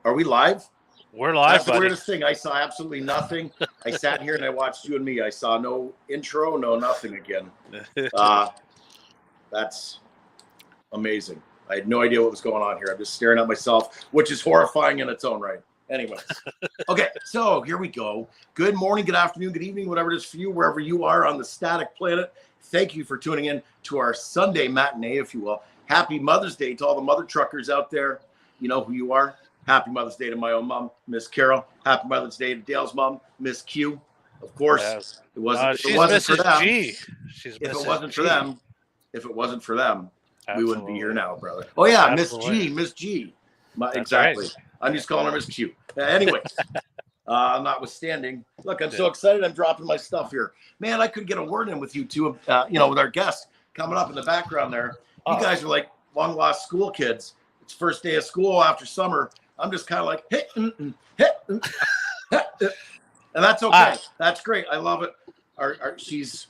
Are we live? We're live, That's the buddy. weirdest thing. I saw absolutely nothing. I sat here and I watched you and me. I saw no intro, no nothing again. That's amazing. I had no idea what was going on here. I'm just staring at myself, which is horrifying in its own right. Anyways. Okay, so here we go. Good morning, good afternoon, good evening, whatever it is for you, wherever you are on the static planet. Thank you for tuning in to our Sunday matinee, if you will. Happy Mother's Day to all the mother truckers out there. You know who you are. Happy Mother's Day to my own mom, Miss Carol. Happy Mother's Day to Dale's mom, Miss Q. Of course, Yes. it wasn't. She's it wasn't Mrs. for them. G. She's If Mrs. it wasn't G. for them, Absolutely. we wouldn't be here now, brother. Oh yeah, Absolutely. Miss G. That's Exactly. right. I'm just calling her Miss Q. Anyways, notwithstanding, look, I'm so excited. I'm dropping my stuff here, man. I could get a word in with you too. With our guests coming up in the background there. You guys are like long lost school kids. It's first day of school after summer. I'm just kind of like, and that's okay. That's great. I love it. She's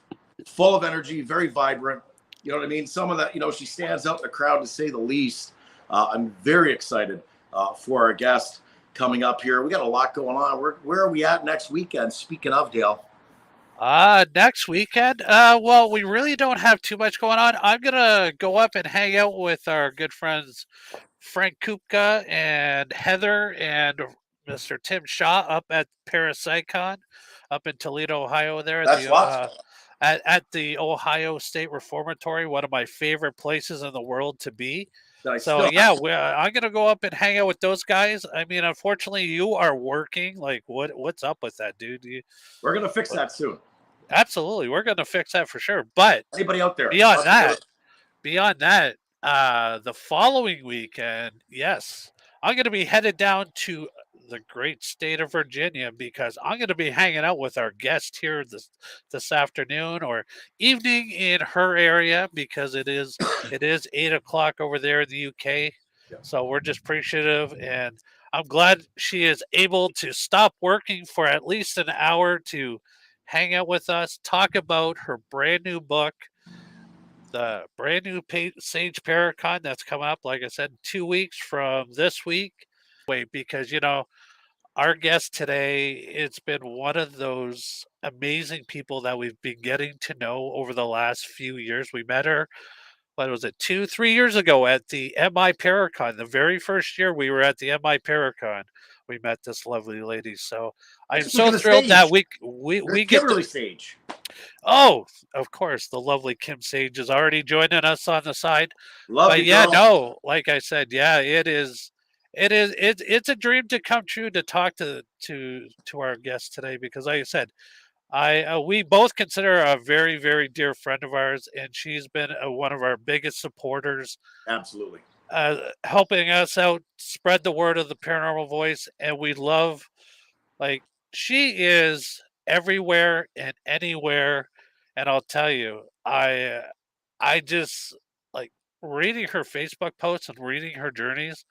full of energy, very vibrant. You know what I mean? Some of that, she stands out in the crowd to say the least. I'm very excited for our guest coming up here. We got a lot going on. Where are we at next weekend? Speaking of, Dale. Next weekend? Well, we really don't have too much going on. I'm going to go up and hang out with our good friends Frank Kupka and Heather and Mr. Tim Shaw up at Parapsychon up in Toledo, Ohio there at the Ohio State Reformatory, one of my favorite places in the world to be. So yeah, I'm going to go up and hang out with those guys. I mean, unfortunately, you are working. Like, what's up with that, dude? We're going to fix that soon. Absolutely. We're going to fix that for sure. But anybody out there? Beyond that, the following weekend, yes, I'm going to be headed down to the great state of Virginia because I'm going to be hanging out with our guest here this afternoon or evening in her area because it is 8:00 over there in the UK. Yeah. So we're just appreciative, and I'm glad she is able to stop working for at least an hour to hang out with us, talk about her brand new book, the brand new Sage Paracon that's coming up, like I said, 2 weeks from this week. Wait, because, our guest today, it's been one of those amazing people that we've been getting to know over the last few years. We met her, 2-3 years ago at the MI Paracon. The very first year we were at the MI Paracon, we met this lovely lady. So I'm so thrilled that we get Kimberly Sage. Oh, of course, the lovely Kim Sage is already joining us on the side. Love you, girl. No, like I said, yeah, it's a dream to come true to talk to our guest today because, like I said, we both consider her a very, very dear friend of ours, and she's been one of our biggest supporters. Absolutely. Helping us out, spread the word of the Paranormal Voice, and we love, she is everywhere and anywhere, and I'll tell you, I just reading her Facebook posts and reading her journeys.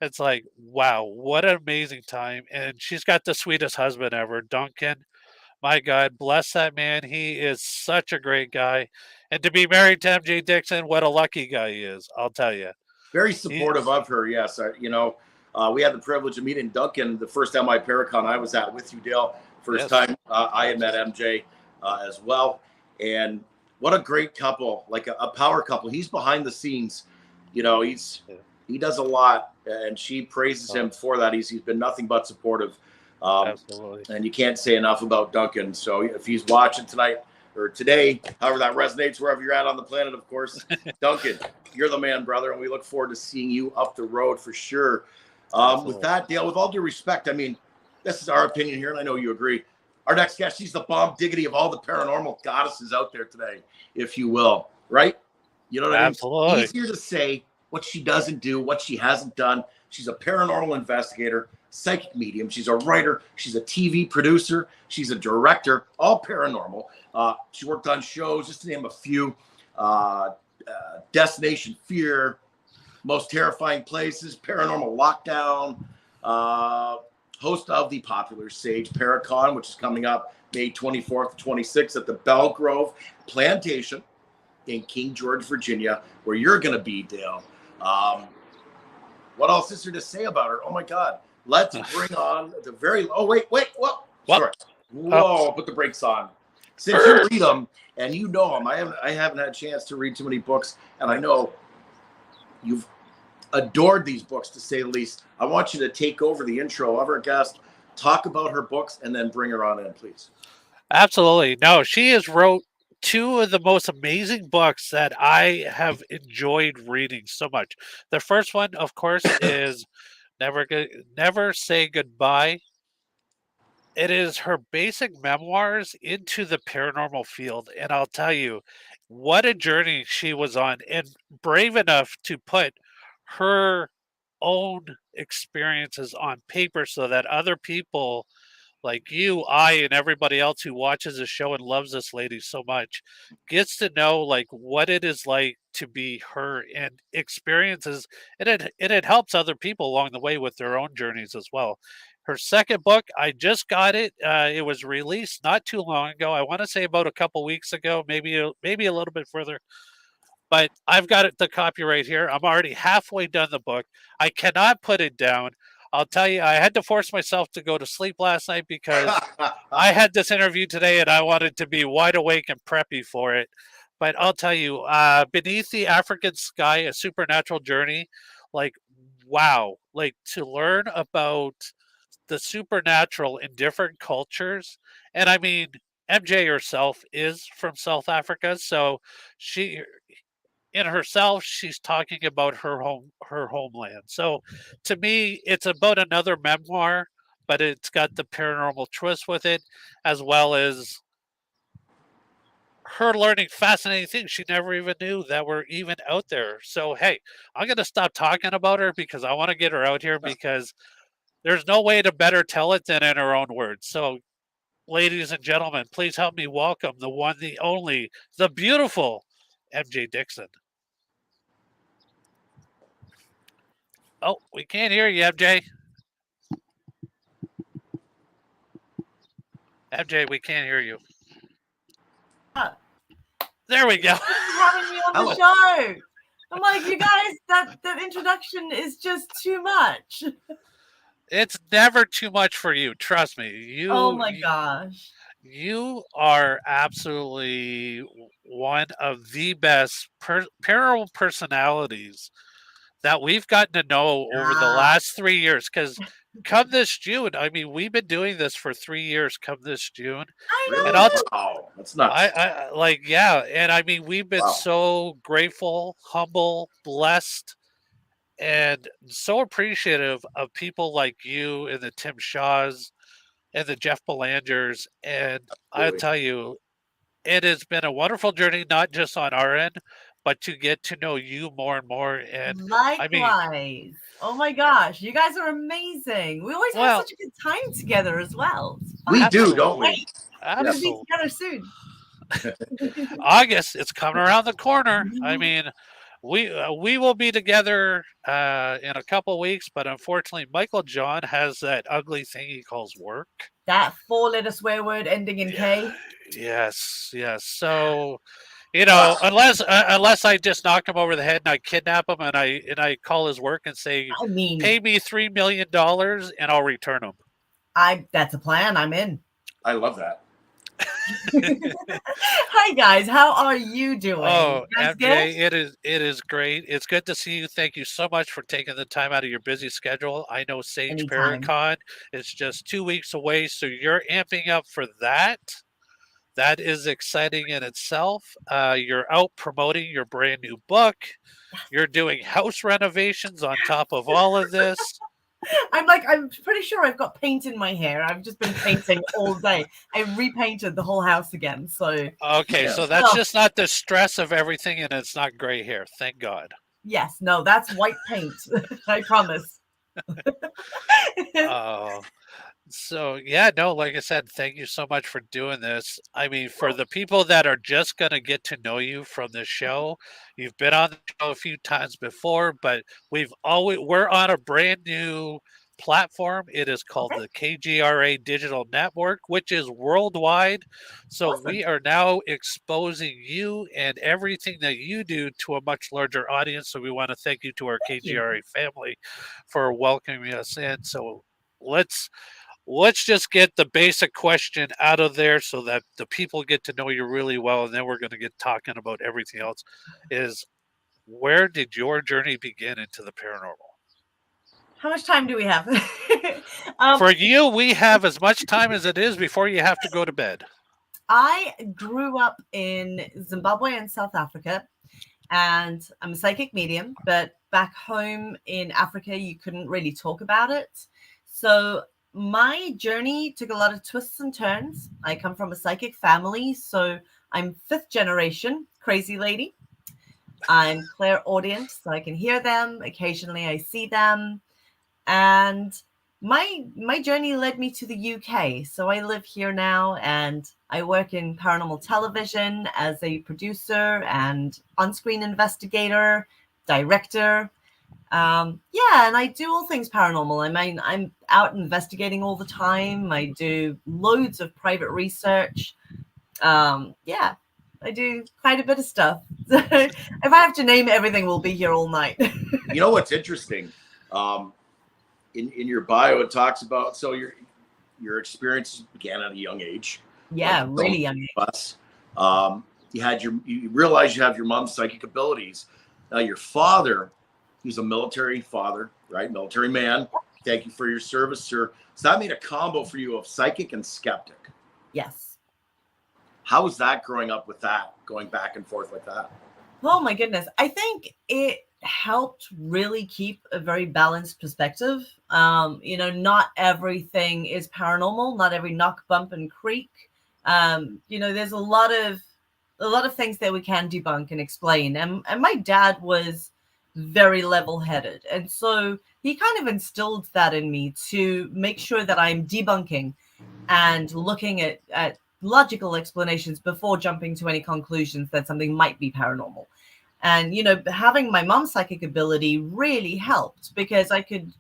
It's like, wow, what an amazing time. And she's got the sweetest husband ever, Duncan. My God, bless that man. He is such a great guy. And to be married to MJ Dickson, what a lucky guy he is, I'll tell you. Very supportive of her, yes. We had the privilege of meeting Duncan the first MI Paracon I was at with you, Dale. First time I had met MJ as well. And what a great couple, like a power couple. He's behind the scenes. He does a lot, and she praises him for that. He's been nothing but supportive. Absolutely. And you can't say enough about Duncan. So if he's watching tonight or today, however that resonates, wherever you're at on the planet, of course, Duncan, you're the man, brother. And we look forward to seeing you up the road for sure. With that, Dale, with all due respect, I mean, this is our opinion here, and I know you agree. Our next guest, she's the bomb diggity of all the paranormal goddesses out there today, if you will, right? You know what I mean? Absolutely. Easier to say what she doesn't do, what she hasn't done. She's a paranormal investigator, psychic medium. She's a writer. She's a TV producer. She's a director, all paranormal. She worked on shows, just to name a few. Destination Fear, Most Terrifying Places, Paranormal Lockdown, host of the popular Sage Paracon, which is coming up May 24th to 26th at the Belgrove Plantation in King George, Virginia, where you're going to be, Dale. What else is there to say about her? Oh, my God. Let's bring on the very... Oh, wait. Whoa. Sorry. Whoa, put the brakes on. Since you read them and you know them, I haven't had a chance to read too many books, and I know you've adored these books, to say the least. I want you to take over the intro of our guest, talk about her books, and then bring her on in, please. Absolutely. No, she has wrote two of the most amazing books that I have enjoyed reading so much. The first one, of course, is Never Say Goodbye. It is her basic memoirs into the paranormal field, and I'll tell you, what a journey she was on, and brave enough to put her own experiences on paper so that other people like you, I, and everybody else who watches the show and loves this lady so much gets to know like what it is like to be her and experiences, and it helps other people along the way with their own journeys as well. Her second book, I just got it. It was released not too long ago. I want to say about a couple weeks ago, maybe a little bit further. But I've got the copy right here. I'm already halfway done the book. I cannot put it down. I'll tell you, I had to force myself to go to sleep last night because I had this interview today and I wanted to be wide awake and preppy for it. But I'll tell you, Beneath the African Sky, A Supernatural Journey, like, wow. Like, to learn about the supernatural in different cultures. And I mean, MJ herself is from South Africa, so she in herself she's talking about her homeland. So to me it's about another memoir, but it's got the paranormal twist with it, as well as her learning fascinating things she never even knew that were even out there. So hey, I'm going to stop talking about her because I want to get her out here, because there's no way to better tell it than in her own words. So ladies and gentlemen, please help me welcome the one, the only, the beautiful MJ Dickson. Oh, we can't hear you, MJ. MJ, we can't hear you. There we go. Having me on the show. I'm like, you guys, that introduction is just too much. It's never too much for you. Trust me. Oh my gosh. You are absolutely one of the best paranormal personalities that we've gotten to know over the last 3 years. Because come this June, I mean, we've been doing this for 3 years. Come this June, I know. And that's nuts. I like, yeah, and I mean, we've been so grateful, humble, blessed, and so appreciative of people like you and the Tim Shaws and the Jeff Belangers. And I'll tell you, it has been a wonderful journey, not just on our end, but to get to know you more and more. And likewise. Oh my gosh, you guys are amazing. We always have such a good time together as well. We do, don't we? We'll be together soon. August, it's coming around the corner. I mean, we will be together in a couple of weeks, but unfortunately, Michael John has that ugly thing he calls work. That 4-letter swear word ending in K. Yes. So, you know, unless I just knock him over the head and I kidnap him and I call his work and say, I mean, pay me $3 million and I'll return him. That's a plan. I'm in. I love that. Hi guys, how are you doing? Oh, MJ, it is great. It's good to see you. Thank you so much for taking the time out of your busy schedule. I know Sage Paracon is just 2 weeks away, so you're amping up for that. That is exciting in itself. You're out promoting your brand new book. You're doing house renovations on top of all of this. I'm pretty sure I've got paint in my hair. I've just been painting all day. I repainted the whole house again. So Okay, Yeah. so that's just not the stress of everything, and it's not gray hair. Thank God. yes, no, that's white paint. I promise. Oh, so yeah, no, like I said, thank you so much for doing this. I mean, for the people that are just gonna get to know you from the show, you've been on the show a few times before, but we're on a brand new platform. It is called Okay. the KGRA Digital Network, which is worldwide. So Awesome. we are now exposing you and everything that you do to a much larger audience. So we want to thank you to our Thank you. KGRA family for welcoming us in. So let's just get the basic question out of there so that the people get to know you really well, and then we're going to get talking about everything else. Is where did your journey begin into the paranormal? How much time do we have? For you, we have as much time as it is before you have to go to bed. I grew up in Zimbabwe and South Africa, and I'm a psychic medium, but back home in Africa, you couldn't really talk about it. So my journey took a lot of twists and turns. I come from a psychic family, so I'm 5th generation crazy lady. I'm clairaudient, so I can hear them. Occasionally I see them. And my journey led me to the UK. So I live here now, and I work in Paranormal Television as a producer and on-screen investigator, director. Yeah, and I do all things paranormal. I mean, I'm out investigating all the time. I do loads of private research. Yeah, I do quite a bit of stuff. If I have to name everything, we'll be here all night. You know what's interesting? In your bio, it talks about your experiences began at a young age. Yeah, like really young age. Us. You realize you have your mom's psychic abilities. Now your father, he's a military father, right? Military man. Thank you for your service, sir. So that made a combo for you of psychic and skeptic. Yes. How was that growing up with that, going back and forth like that? Oh my goodness. I think it helped really keep a very balanced perspective. Not everything is paranormal, not every knock, bump, and creak. There's a lot of things that we can debunk and explain. And my dad was very level-headed. And so he kind of instilled that in me to make sure that I'm debunking and looking at logical explanations before jumping to any conclusions that something might be paranormal. And having my mom's psychic ability really helped, because I could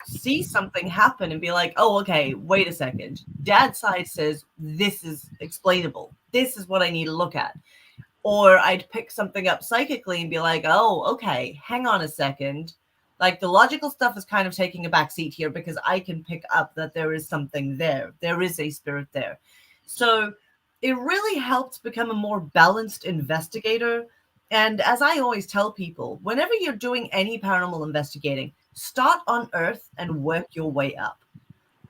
see something happen and be like, oh, okay, wait a second. Dad's side says this is explainable. This is what I need to look at. Or I'd pick something up psychically and be like, oh, okay, hang on a second. Like, the logical stuff is kind of taking a back seat here, because I can pick up that there is something there. There is a spirit there. So it really helped become a more balanced investigator. And as I always tell people, whenever you're doing any paranormal investigating, start on Earth and work your way up.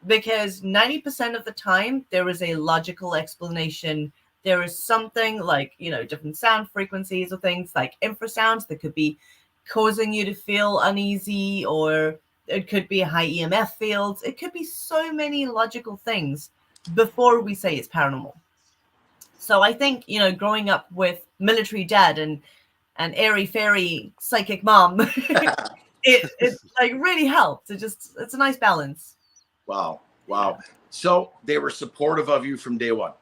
Because 90% of the time, there is a logical explanation. There is something like, different sound frequencies or things like infrasounds that could be causing you to feel uneasy, or it could be high EMF fields. It could be so many logical things before we say it's paranormal. So I think, growing up with military dad and airy fairy psychic mom, it like really helped. It's a nice balance. Wow. So they were supportive of you from day one.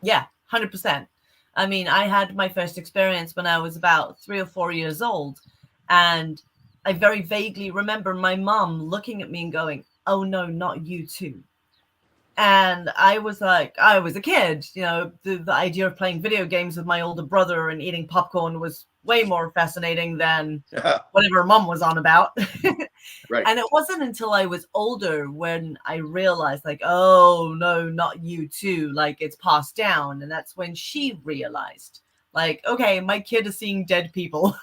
Yeah, 100%. I mean, I had my first experience when I was about 3 or 4 years old, and I very vaguely remember my mom looking at me and going, "Oh no, not you too." And I was like, I was a kid, the idea of playing video games with my older brother and eating popcorn was way more fascinating than whatever mom was on about. Right. And it wasn't until I was older when I realized, like, oh no, not you too. Like, it's passed down. And that's when she realized, like, okay, my kid is seeing dead people,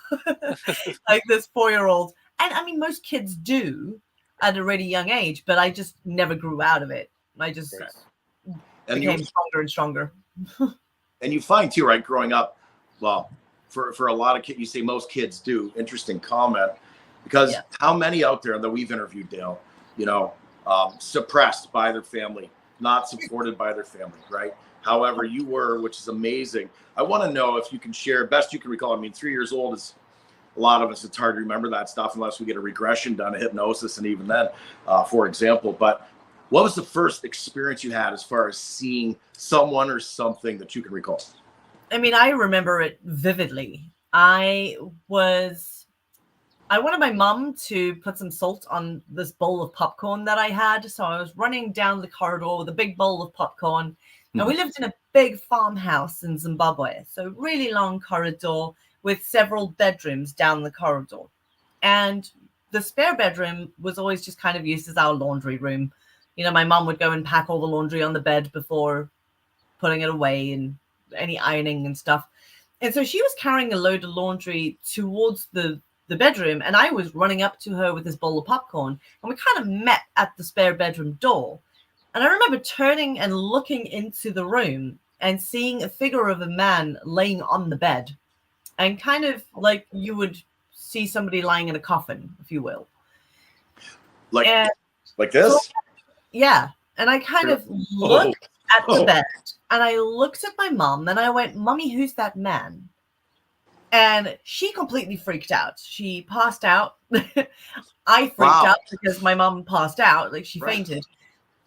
like this 4-year-old. And I mean, most kids do at a really young age, but I just never grew out of it. I just became stronger and stronger. And you find too, right, growing up, well, for a lot of kids, you say most kids do. Interesting comment, because how many out there that we've interviewed, Dale, suppressed by their family, not supported by their family, right? However, you were, which is amazing. I want to know if you can share, best you can recall. I mean, 3 years old is, a lot of us, it's hard to remember that stuff unless we get a regression done, a hypnosis, and even then, for example. But what was the first experience you had as far as seeing someone or something that you can recall? I mean, I remember it vividly. I wanted my mom to put some salt on this bowl of popcorn that I had. So I was running down the corridor with a big bowl of popcorn. And we lived in a big farmhouse in Zimbabwe. So really long corridor with several bedrooms down the corridor. And the spare bedroom was always just kind of used as our laundry room. My mom would go and pack all the laundry on the bed before putting it away and any ironing and stuff. And so she was carrying a load of laundry towards the bedroom, and I was running up to her with this bowl of popcorn, and we kind of met at the spare bedroom door. And I remember turning and looking into the room and seeing a figure of a man laying on the bed, and kind of like you would see somebody lying in a coffin, if you will. Like this? So, yeah. And I kind of looked at the bed, and I looked at my mom, and I went, "Mommy, who's that man?" And she completely freaked out. She passed out. I freaked out because my mom passed out. Like, she fainted.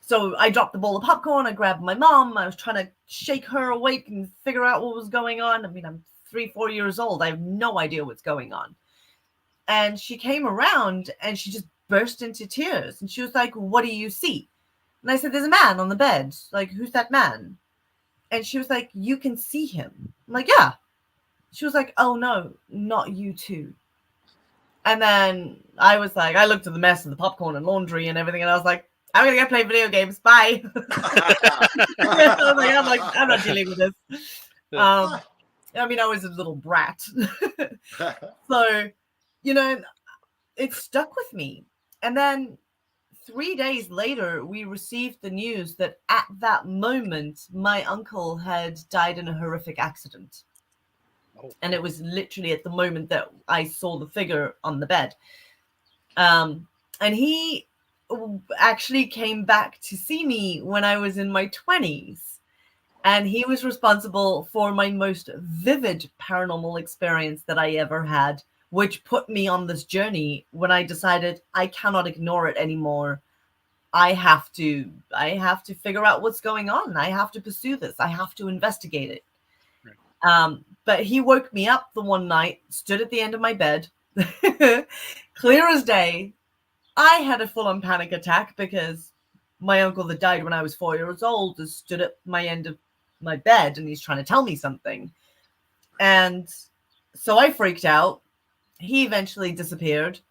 So I dropped the bowl of popcorn. I grabbed my mom. I was trying to shake her awake and figure out what was going on. I mean, I'm 3-4 years old. I have no idea what's going on. And she came around and she just burst into tears. And she was like, "What do you see?" And I said, "There's a man on the bed." Like, "Who's that man?" And she was like, "You can see him." I'm like, "Yeah." She was like, "Oh no, not you too." And then I was like, I looked at the mess of the popcorn and laundry and everything, and I was like, "I'm gonna go play video games. Bye." I'm not dealing with this. I mean, I was a little brat. So, it stuck with me. And then 3 days later, we received the news that at that moment, my uncle had died in a horrific accident. And it was literally at the moment that I saw the figure on the bed. And he actually came back to see me when I was in my 20s. And he was responsible for my most vivid paranormal experience that I ever had, which put me on this journey when I decided I cannot ignore it anymore. I have to figure out what's going on. I have to pursue this. I have to investigate it. But he woke me up the one night, stood at the end of my bed, clear as day. I had a full-on panic attack because my uncle that died when I was 4 years old has stood at my end of my bed and he's trying to tell me something. And so I freaked out. He eventually disappeared.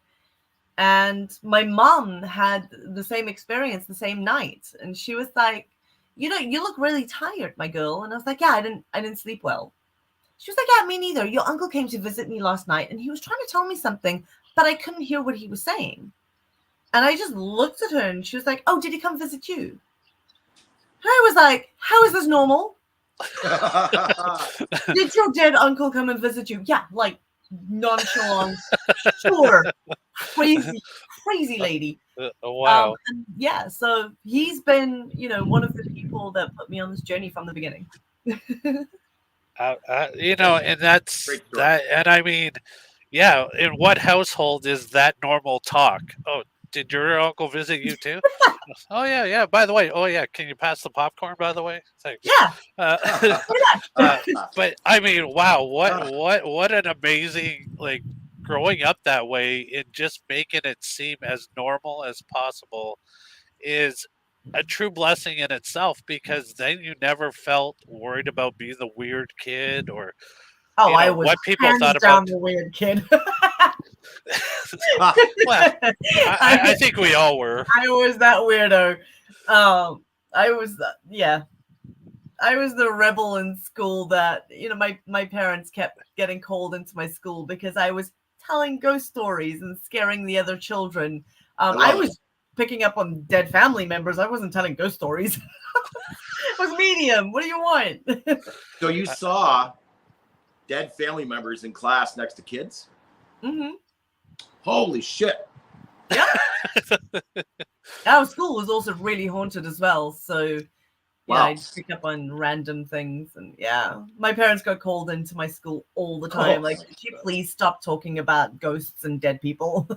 And my mom had the same experience the same night. And she was like, "You look really tired, my girl." And I was like, "Yeah, I didn't sleep well." She was like, "Yeah, me neither. Your uncle came to visit me last night and he was trying to tell me something, but I couldn't hear what he was saying." And I just looked at her and she was like, "Oh, did he come visit you?" And I was like, "How is this normal?" "Did your dead uncle come and visit you?" "Yeah," like nonchalant. "Sure." Crazy lady. Wow. Yeah, so he's been, one of the people that put me on this journey from the beginning. And that's that. And I mean, yeah, in what household is that normal talk? "Oh, did your uncle visit you too?" "Oh yeah. By the way, oh yeah, can you pass the popcorn? By the way, thanks." Yeah. But I mean, wow, what an amazing, like, growing up that way and just making it seem as normal as possible is a true blessing in itself, because then you never felt worried about being the weird kid or I was what people hands thought down about the weird kid. Well, I think we all were. I was that weirdo. I was the rebel in school that, my parents kept getting called into my school because I was telling ghost stories and scaring the other children. I was picking up on dead family members. I wasn't telling ghost stories. I was medium. What do you want? So you saw dead family members in class next to kids? Mm-hmm. Holy shit. Yeah. Our school was also really haunted as well. So yeah, Wow. I'd pick up on random things, and yeah, my parents got called into my school all the time. Like, could you please stop talking about ghosts and dead people?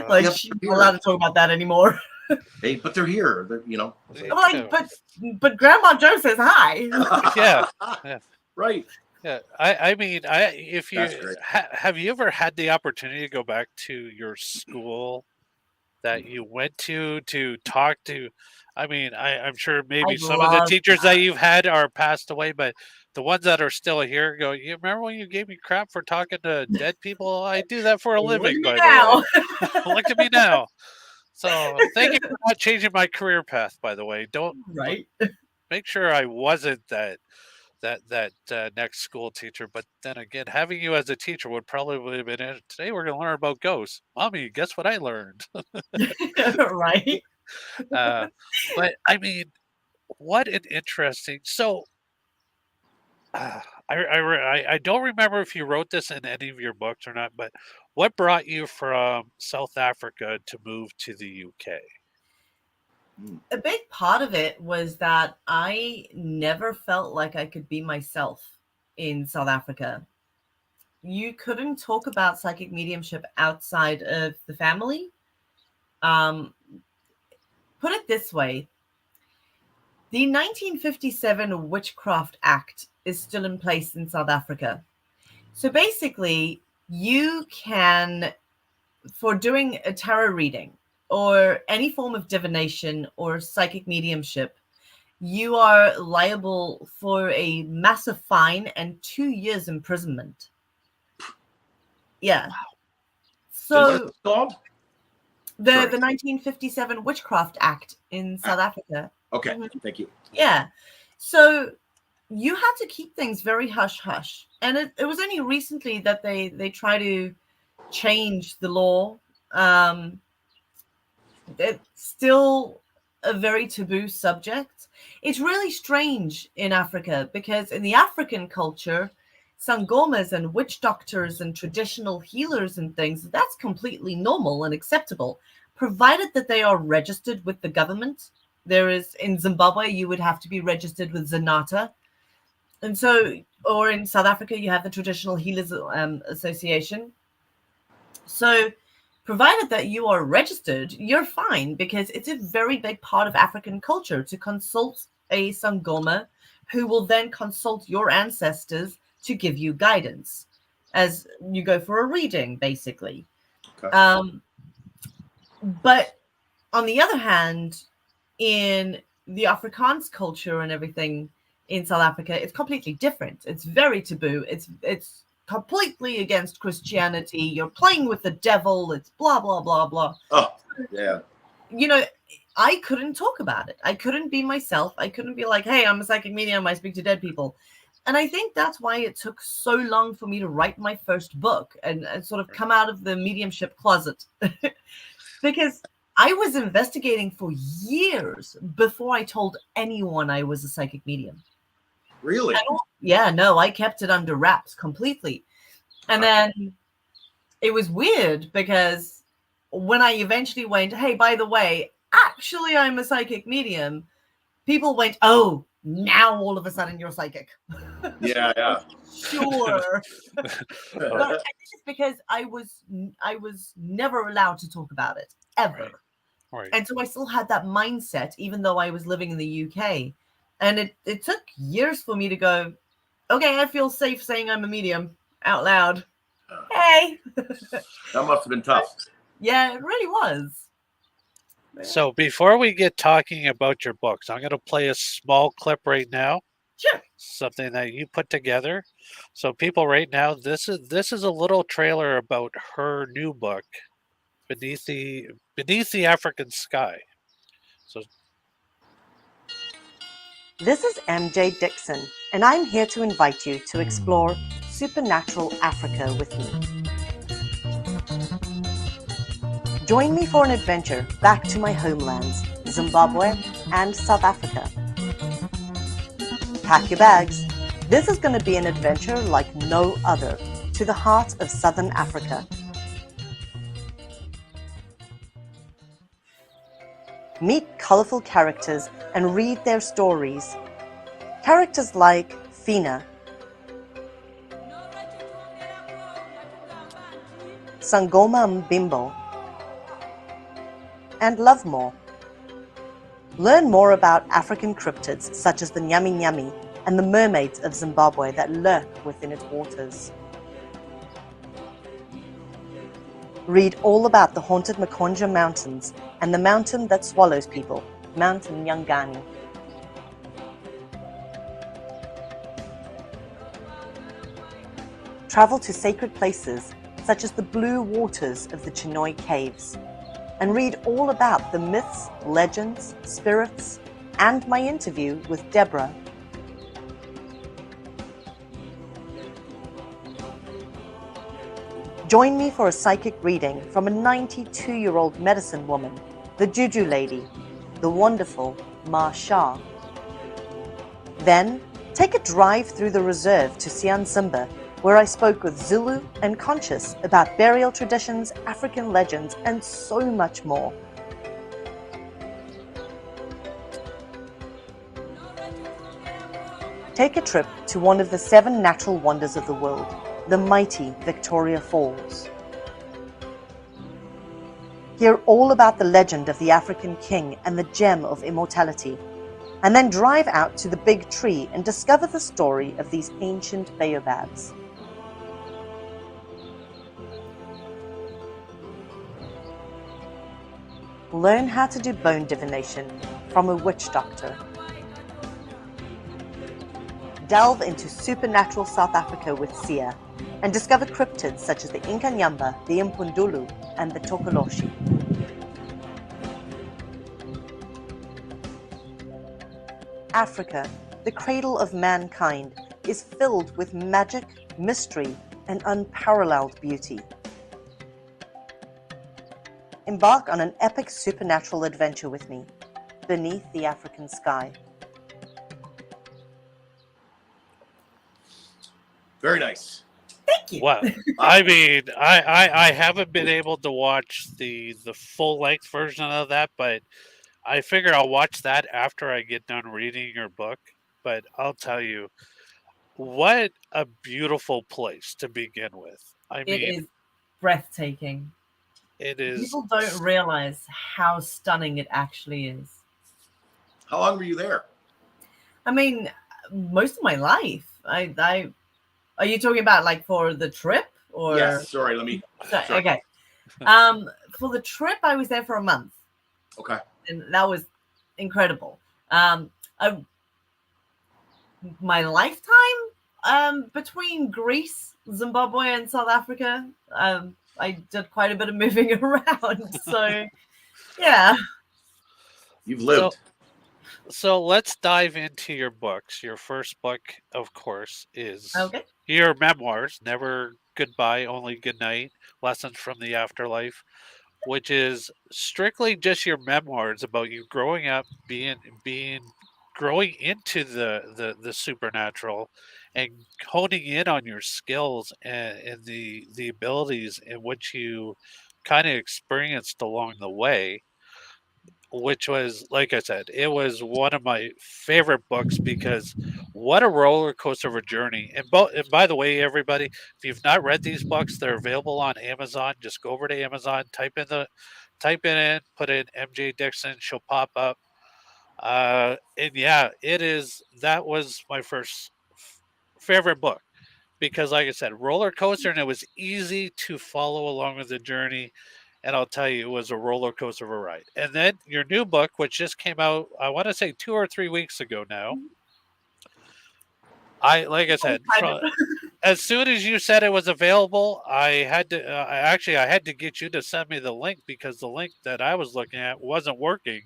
Like, Yep, she's not allowed to talk about that anymore. Hey, but they're here. They're, you know. Yeah. I'm like, but Grandma Jo says hi. Yeah. Right. Yeah, I mean, if you That's great. have you ever had the opportunity to go back to your school that you went to talk to? I mean, I'm sure maybe I'd some of the love teachers that you've had are passed away, but the ones that are still here go, you remember when you gave me crap for talking to dead people? I do that for a living, by the way. Look at me now. So thank you for not changing my career path, by the way. Don't Right. make sure I wasn't that next school teacher. But then again, having you as a teacher would probably have been it. Today we're going to learn about ghosts. Mommy, guess what I learned? Right. But I mean, what an interesting. So I don't remember if you wrote this in any of your books or not, but what brought you from South Africa to move to the UK? A big part of it was that I never felt like I could be myself in South Africa. You couldn't talk about psychic mediumship outside of the family. Put it this way. The 1957 Witchcraft Act is still in place in South Africa. So basically, you can, for doing a tarot reading or any form of divination or psychic mediumship, you are liable for a massive fine and 2 years imprisonment. Yeah. So what is it called? the Sorry. 1957 Witchcraft Act in South Africa. Okay, Mhm. thank you. Yeah. So you had to keep things very hush hush. And it was only recently that they try to change the law. It's still a very taboo subject. It's really strange in Africa because in the African culture, sangomas and witch doctors and traditional healers and things, that's completely normal and acceptable, provided that they are registered with the government. There is, in Zimbabwe, you would have to be registered with Zanata. And so, or in South Africa, you have the Traditional Healers Association. So, provided that you are registered, you're fine because it's a very big part of African culture to consult a sangoma who will then consult your ancestors to give you guidance as you go for a reading, basically. Okay. But on the other hand, in the Afrikaans culture and everything in South Africa, it's completely different. It's very taboo. It's completely against Christianity. You're playing with the devil. It's blah, blah, blah, blah. Oh, yeah. You know, I couldn't talk about it. I couldn't be myself. I couldn't be like, hey, I'm a psychic medium. I speak to dead people. And I think that's why it took so long for me to write my first book and sort of come out of the mediumship closet. Because I was investigating for years before I told anyone I was a psychic medium. Really? Yeah, no, I kept it under wraps completely. And then it was weird because when I eventually went, hey, by the way, actually, I'm a psychic medium, people went, oh, now all of a sudden you're psychic. Yeah. Sure. But it's because I was never allowed to talk about it, ever. Right. And so I still had that mindset, even though I was living in the UK. And it took years for me to go, okay, I feel safe saying I'm a medium out loud. Hey. That must have been tough. Yeah, it really was. So before we get talking about your books, I'm going to play a small clip right now. Sure. Something that you put together. So people right now, this is a little trailer about her new book, Beneath the African Sky. So this is MJ Dickson, and I'm here to invite you to explore supernatural Africa with me. Join me for an adventure back to my homelands, Zimbabwe and South Africa. Pack your bags. This is going to be an adventure like no other to the heart of Southern Africa. Meet colorful characters and read their stories. Characters like Fina, Sangoma Mbimbo, and Lovemore. Learn more about African cryptids such as the Nyami Nyami and the mermaids of Zimbabwe that lurk within its waters. Read all about the haunted Makonja Mountains and the mountain that swallows people, Mount Nyangani. Travel to sacred places such as the blue waters of the Chinoi Caves, and read all about the myths, legends, spirits, and my interview with Deborah. Join me for a psychic reading from a 92-year-old medicine woman, the Juju lady, the wonderful Ma Shah. Then, take a drive through the reserve to Sian Simba, where I spoke with Zulu and Conscious about burial traditions, African legends, and so much more. Take a trip to one of the 7 natural wonders of the world, the mighty Victoria Falls. Hear all about the legend of the African king and the gem of immortality, and then drive out to the big tree and discover the story of these ancient baobabs. Learn how to do bone divination from a witch doctor. Delve into supernatural South Africa with Sia and discover cryptids such as the Inkanyamba, the Impundulu, and the Tokoloshi. Africa, the cradle of mankind, is filled with magic, mystery, and unparalleled beauty. Embark on an epic supernatural adventure with me, beneath the African sky. Very nice. Thank you. Wow. I mean, I haven't been able to watch the full length version of that, but I figure I'll watch that after I get done reading your book. But I'll tell you, what a beautiful place to begin with. I It mean, is breathtaking. it is. People don't realize how stunning it actually is. How long were you there? I mean, most of my life. I are you talking about like for the trip or? Yes. Sorry. Let me. So, Sorry. okay. For the trip, I was there for a month, Okay. and that was incredible. My lifetime, between Greece, Zimbabwe, and South Africa, I did quite a bit of moving around. So, yeah. You've lived. So let's dive into your books. Your first book, of course, is Okay. your memoirs, Never Goodbye, Only Goodnight, Lessons from the Afterlife, which is strictly just your memoirs about you growing up, growing into the supernatural and honing in on your skills and the abilities in which you kind of experienced along the way, which was, like I said, it was one of my favorite books because what a roller coaster of a journey. And by the way, everybody, if you've not read these books, they're available on Amazon. Just go over to Amazon, type it in, put in MJ Dickson, she'll pop up. And yeah, that was my first favorite book because, like I said, roller coaster, and it was easy to follow along with the journey. And I'll tell you, it was a roller coaster of a ride. And then your new book, which just came out, I want to say 2 or 3 weeks ago now. Like I said, as soon as you said it was available, I had to get you to send me the link because the link that I was looking at wasn't working.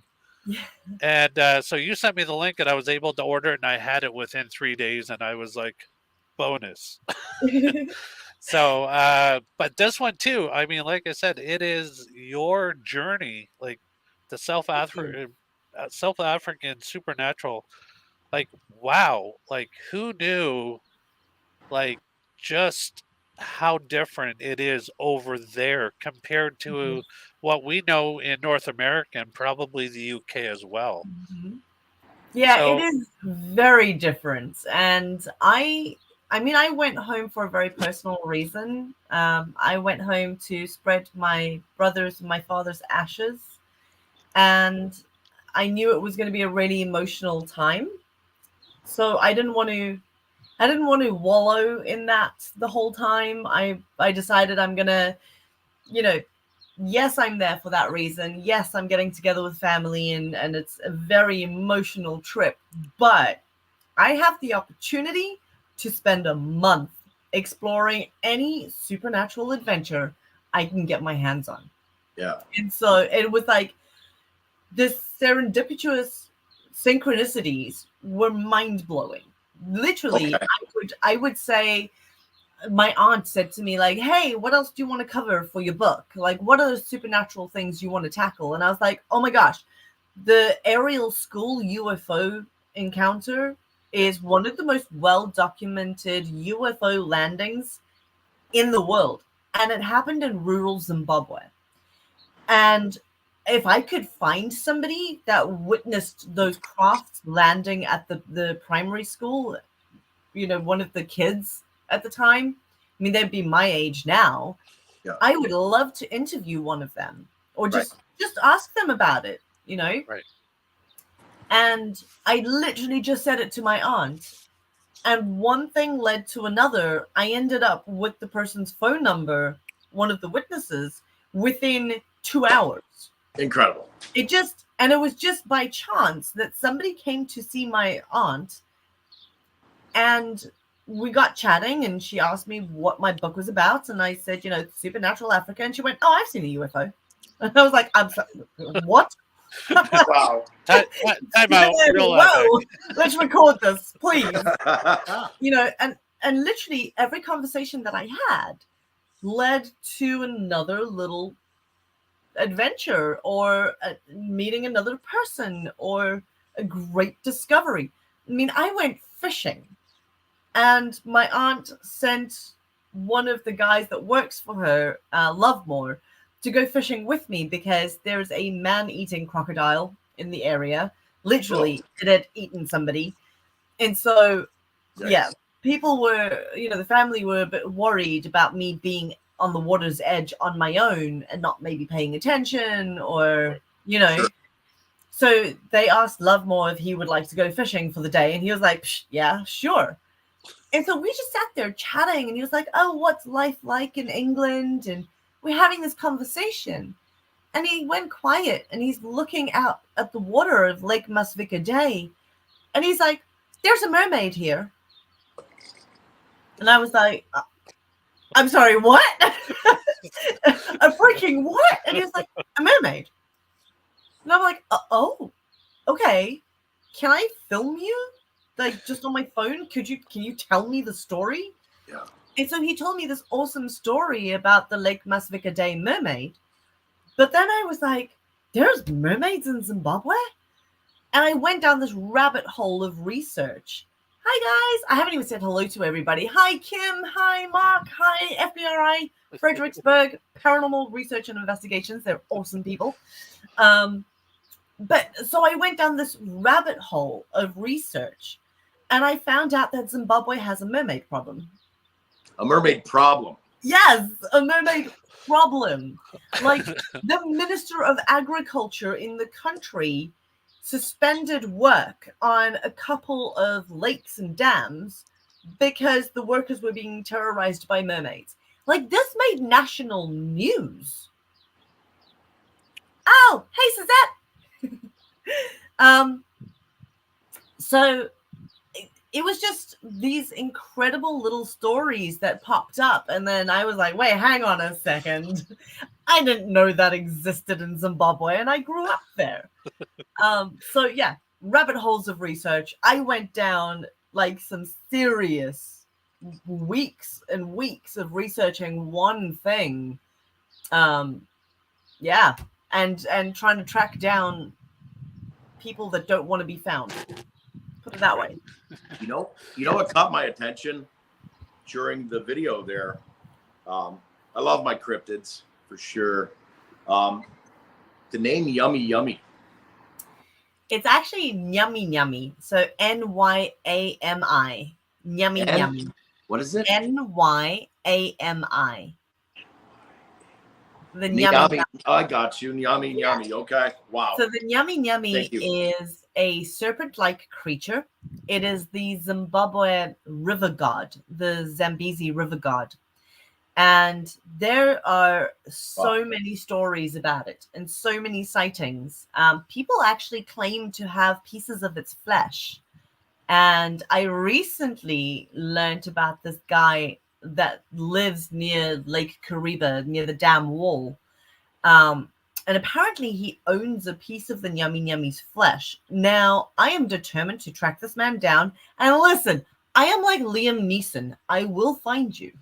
And so you sent me the link, and I was able to order it, and I had it within 3 days, and I was like, bonus. So, but this one too, I mean, like I said, it is your journey, like the South African supernatural. Like, wow, like who knew, like just how different it is over there compared to what we know in North America and probably the UK as well. Mhm. Yeah, it So, is very different. And I mean, I went home for a very personal reason. I went home to spread my brother's and my father's ashes, and I knew it was going to be a really emotional time. So I didn't want to wallow in that the whole time. I decided I'm gonna, you know, yes, I'm there for that reason. Yes, I'm getting together with family, and it's a very emotional trip. But I have the opportunity to spend a month exploring any supernatural adventure I can get my hands on. Yeah. And so it was like this serendipitous synchronicities were mind blowing. Literally, Okay. I would say my aunt said to me, like, hey, what else do you want to cover for your book? Like, what are the supernatural things you want to tackle? And I was like, oh my gosh, the Ariel School UFO encounter is one of the most well documented UFO landings in the world. And it happened in rural Zimbabwe. And if I could find somebody that witnessed those crafts landing at the primary school, one of the kids at the time, I mean, they'd be my age now. Yeah. I would love to interview one of them or just ask them about it, right. And I literally just said it to my aunt. And one thing led to another. I ended up with the person's phone number, one of the witnesses, within 2 hours. Incredible. It was just by chance that somebody came to see my aunt, and we got chatting, and she asked me what my book was about, and I said, Supernatural Africa, and she went, "Oh, I've seen a UFO." And I was like, "I'm sorry, what?" Wow. Time out. Whoa, let's record this, please. And literally every conversation that I had led to another little adventure, or meeting another person, or a great discovery. I mean, I went fishing, and my aunt sent one of the guys that works for her, Lovemore, to go fishing with me because there's a man-eating crocodile in the area. Literally, it had eaten somebody. And so, yeah, people were, the family were a bit worried about me being on the water's edge on my own and not maybe paying attention, or, Sure. So they asked Lovemore if he would like to go fishing for the day. And he was like, yeah, sure. And so we just sat there chatting, and he was like, oh, what's life like in England? And we're having this conversation. And he went quiet, and he's looking out at the water of Lake Masvika Day. And he's like, there's a mermaid here. And I was like, I'm sorry, what? A freaking what? And he was like, a mermaid. And I'm like, oh, okay. Can I film you? Like, just on my phone? Can you tell me the story? Yeah. And so he told me this awesome story about the Lake Masvika Day mermaid. But then I was like, there's mermaids in Zimbabwe? And I went down this rabbit hole of research. Hi, guys. I haven't even said hello to everybody. Hi, Kim. Hi, Mark. Hi, FBRI, Fredericksburg, Paranormal Research and Investigations. They're awesome people. But so I went down this rabbit hole of research, and I found out that Zimbabwe has a mermaid problem. A mermaid problem. Yes, a mermaid problem. Like, the Minister of Agriculture in the country suspended work on a couple of lakes and dams because the workers were being terrorized by mermaids. Like, this made national news. Oh, hey, Suzette. So it was just these incredible little stories that popped up, and then I was like, wait, hang on a second. I didn't know that existed in Zimbabwe, and I grew up there. So yeah, rabbit holes of research. I went down like some serious weeks and weeks of researching one thing. Yeah, and trying to track down people that don't want to be found. Put it that way. You know what caught my attention during the video there I love my cryptids for sure. The name Yummy Yummy. It's actually Nyami Nyami. So Nyami. Nyami Nyami. What is it? Nyami. The Nyami Nyami. Nyami. I got you. Nyami Nyami. Okay. Wow. So the Nyami Nyami Thank you. is a serpent-like creature. It is the Zimbabwe river god, the Zambezi river god. And there are so many stories about it and so many sightings. People actually claim to have pieces of its flesh. And I recently learned about this guy that lives near Lake Kariba, near the dam wall. And apparently he owns a piece of the Nyami Nyami's flesh. Now, I am determined to track this man down. And listen, I am like Liam Neeson. I will find you.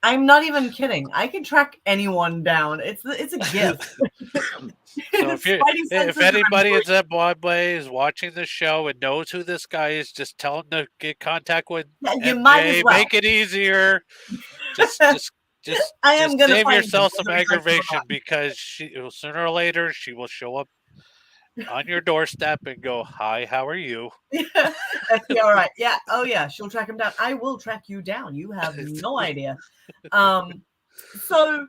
I'm not even kidding. I can track anyone down. It's a gift. So if anybody in Zimbabwe is watching the show and knows who this guy is, just tell him to get contact with you might as well. Make it easier. Just I am gonna save find yourself him. some aggravation, because sooner or later she will show up on your doorstep and go, "Hi, how are you?" Yeah, all right. Yeah. Oh yeah, she'll track him down. I will track you down. You have no idea. So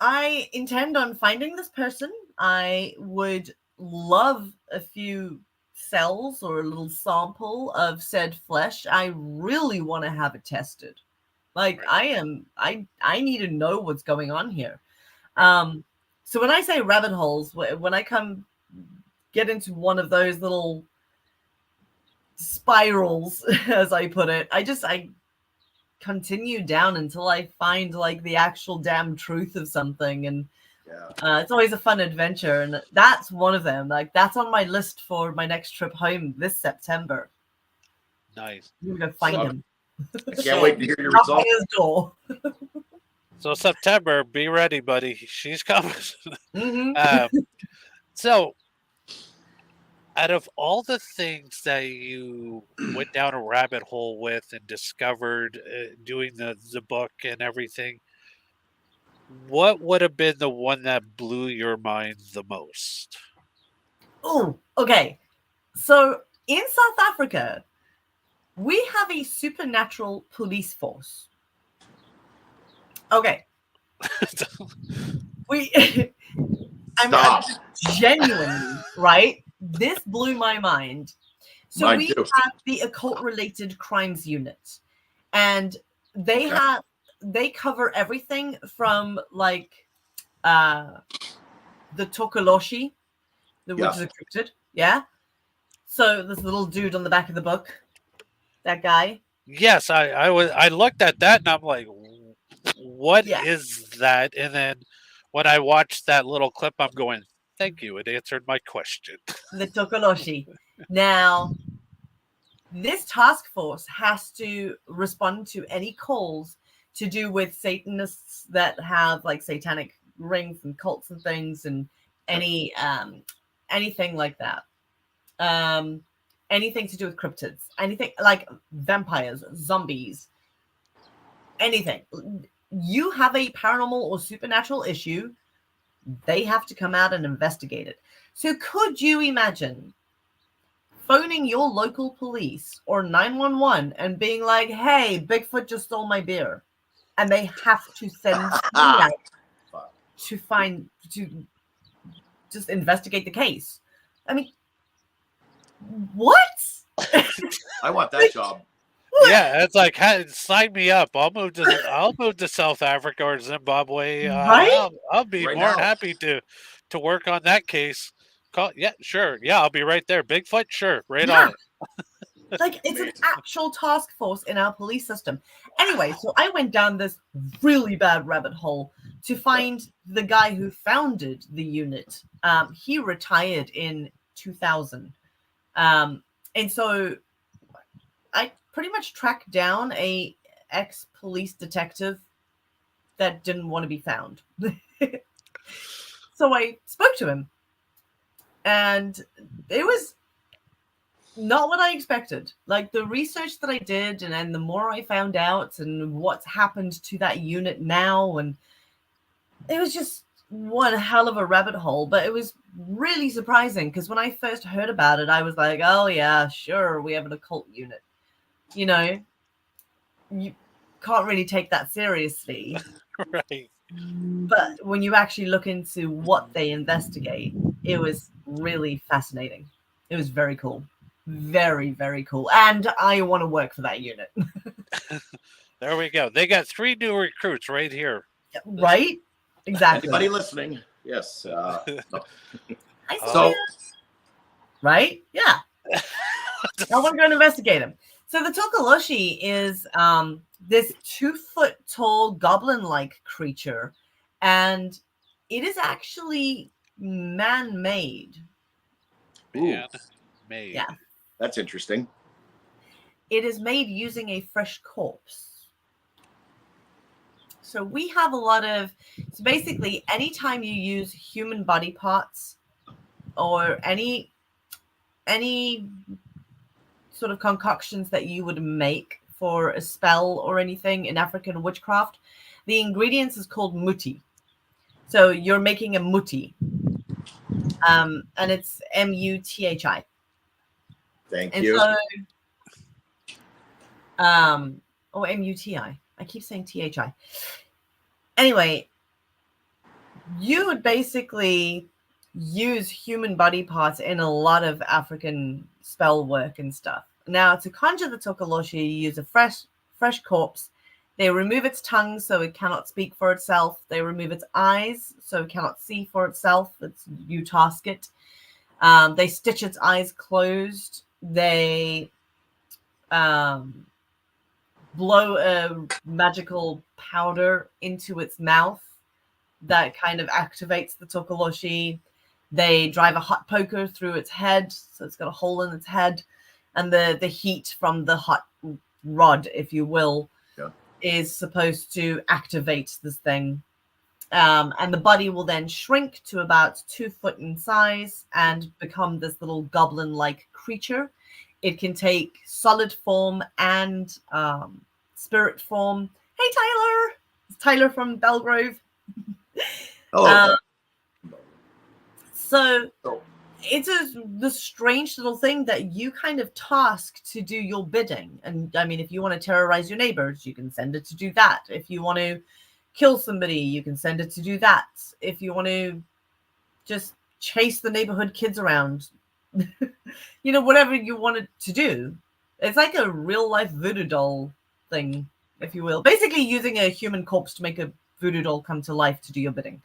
I intend on finding this person. I would love a few cells or a little sample of said flesh. I really want to have it tested. Like I need to know what's going on here. So when I say rabbit holes, when I come get into one of those little spirals, as I put it, I continue down until I find like the actual damn truth of something. And it's always a fun adventure, and that's one of them. Like that's on my list for my next trip home this September. Nice. I'm gonna find him. I can't wait to hear your results. His door. So September, be ready, buddy. She's coming. Mm-hmm. So out of all the things that you went down a rabbit hole with and discovered doing the book and everything, what would have been the one that blew your mind the most? Oh, okay. So in South Africa, we have a supernatural police force. Okay. I'm genuinely, right? This blew my mind. So Mine we too. have the occult related crimes unit, and they cover everything from like the Tokoloshi, which is a cryptid. Yeah. So this little dude on the back of the book, that guy. Yes, I looked at that and I'm like, what is that? And then when I watched that little clip, I'm going, thank you. It answered my question. The Tokoloshi. Now, this task force has to respond to any calls to do with Satanists that have like satanic rings and cults and things, and anything like that. Anything to do with cryptids, anything like vampires, zombies, anything. You have a paranormal or supernatural issue, they have to come out and investigate it. So could you imagine phoning your local police or 911 and being like, hey, Bigfoot just stole my beer, and they have to send you out to just investigate the case? I mean, what? I want that job. Yeah, it's like, sign me up. I'll move to South Africa or Zimbabwe. Right? I'll be more than happy to work on that case. Sure. Yeah, I'll be right there. Bigfoot, sure, right on it. Like it's an actual task force in our police system. Anyway, so I went down this really bad rabbit hole to find the guy who founded the unit. He retired in 2000. And so I pretty much tracked down a ex-police detective that didn't want to be found. So I spoke to him, and it was not what I expected. Like the research that I did, and then the more I found out, and what's happened to that unit now, and it was just one hell of a rabbit hole. But it was really surprising because when I first heard about it, I was like, "Oh yeah, sure, we have an occult unit." You know, you can't really take that seriously. Right. But when you actually look into what they investigate, it was really fascinating. It was very cool. Very, very cool. And I want to work for that unit. There we go. They got 3 new recruits right here. Right? Exactly. Anybody listening? Yes. No. I see So- it. Right? Yeah. I want to go and investigate him. So the Tokoloshi is this 2-foot tall goblin-like creature, and it is actually man-made. Man made. Yeah. That's interesting. It is made using a fresh corpse. So we have a lot of, so basically anytime you use human body parts or any sort of concoctions that you would make for a spell or anything in African witchcraft, the ingredients is called muti. So you're making a muti. And it's M-U-T-H-I. Thank And you. so, M-U-T-I. I keep saying T-H-I. Anyway, you would basically use human body parts in a lot of African spell work and stuff. Now, to conjure the Tokoloshi, you use a fresh corpse. They remove its tongue so it cannot speak for itself. They remove its eyes so it cannot see for itself. You task it. They stitch its eyes closed. They blow a magical powder into its mouth that kind of activates the Tokoloshi. They drive a hot poker through its head, so it's got a hole in its head, and the heat from the hot rod, if you will, is supposed to activate this thing. And the body will then shrink to about 2 foot in size and become this little goblin-like creature. It can take solid form and spirit form. Hey, Tyler! It's Tyler from Belgrove. Oh, So it's the strange little thing that you kind of task to do your bidding. And I mean, if you want to terrorize your neighbors, you can send it to do that. If you want to kill somebody, you can send it to do that. If you want to just chase the neighborhood kids around, whatever you want it to do. It's like a real life voodoo doll thing, if you will. Basically using a human corpse to make a voodoo doll come to life to do your bidding.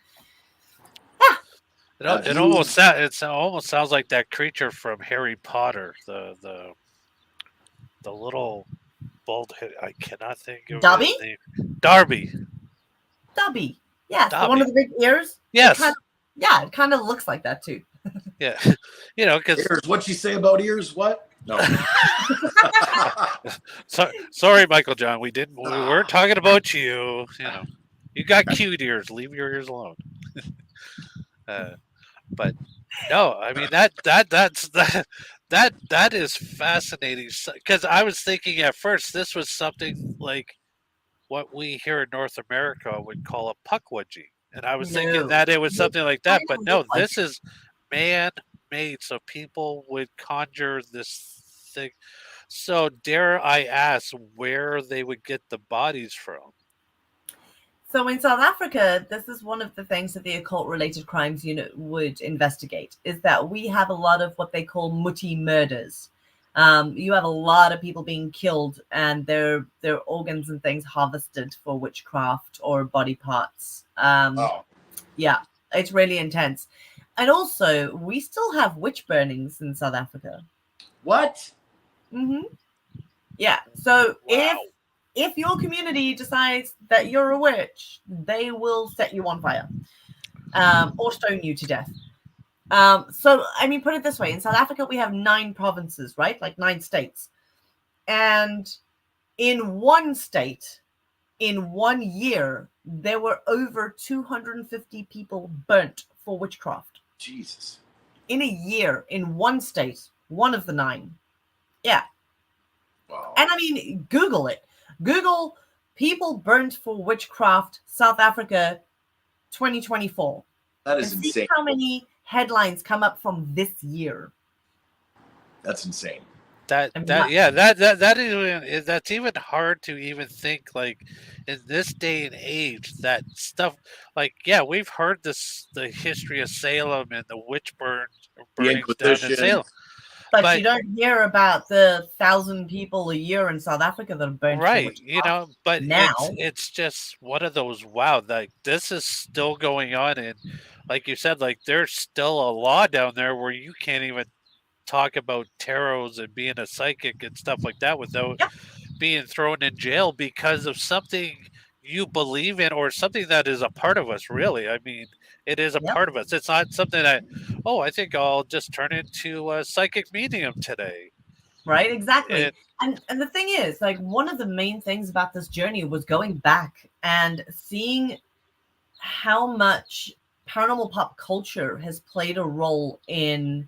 It almost sounds like that creature from Harry Potter, the little bald head. I cannot think of Dobby? his name. Darby. Dobby. Yes, Dobby. the one with the big ears. Yes. It kind of looks like that too. Yeah. Because ears. What'd she say about ears? What? No. Sorry, Michael John. We weren't talking about you. You got cute ears. Leave your ears alone. But no, I mean that is fascinating, because I was thinking at first this was something like what we here in North America would call a pukwudgie, and I was thinking that it was something like that, but no, this is man-made, so people would conjure this thing. So dare I ask where they would get the bodies from? So in South Africa, this is one of the things that the occult-related crimes unit would investigate, is that we have a lot of what they call muti murders. You have a lot of people being killed and their organs and things harvested for witchcraft or body parts. Yeah, it's really intense. And also, we still have witch burnings in South Africa. What? Mm-hmm. Yeah, so if your community decides that you're a witch, they will set you on fire or stone you to death. So, I mean, put it this way. In South Africa, we have 9 provinces, right? Like 9 states. And in one state, in 1 year, there were over 250 people burnt for witchcraft. Jesus. In a year, in one state, one of the 9. Yeah. Wow. And I mean, Google it. Google people burnt for witchcraft, South Africa, 2024. That And is see insane. how many headlines come up from this year. That's insane. That I mean, that yeah that's even hard to even think, like, in this day and age, that stuff, like, yeah, we've heard the history of Salem and the The burnings down in Inquisition. Salem, but you but don't hear about the 1,000 people a year in South Africa that are burnt for right, you witchcraft. know, but Now, it's just one of those, wow, like, this is still going on, and like you said, like, there's still a law down there where you can't even talk about tarots and being a psychic and stuff like that without Yep. being thrown in jail because of something you believe in, or something that is a part of us, really. I mean, it is a Yep. part of us. It's not something that, oh, I think I'll just turn into a psychic medium today. right? Exactly. It, And the thing is, like, one of the main things about this journey was going back and seeing how much paranormal pop culture has played a role in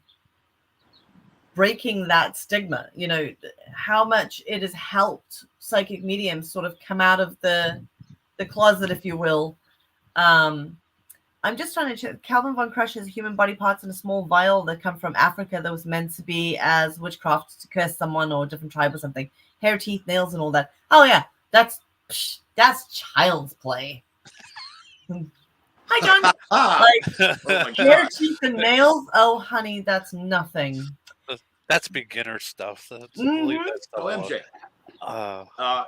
breaking that stigma. You know, how much it has helped psychic mediums sort of come out of the closet, if you will. I'm just trying to check. Calvin Von Crush has human body parts in a small vial that come from Africa that was meant to be as witchcraft to curse someone or a different tribe or something. Hair, teeth, nails, and all that. Oh yeah, that's child's play. Hi, John. Ah, Like, oh my hair, God. teeth, and nails. Oh, honey, that's nothing. that's beginner stuff. Leave Mhm. that stuff So alone. MJ,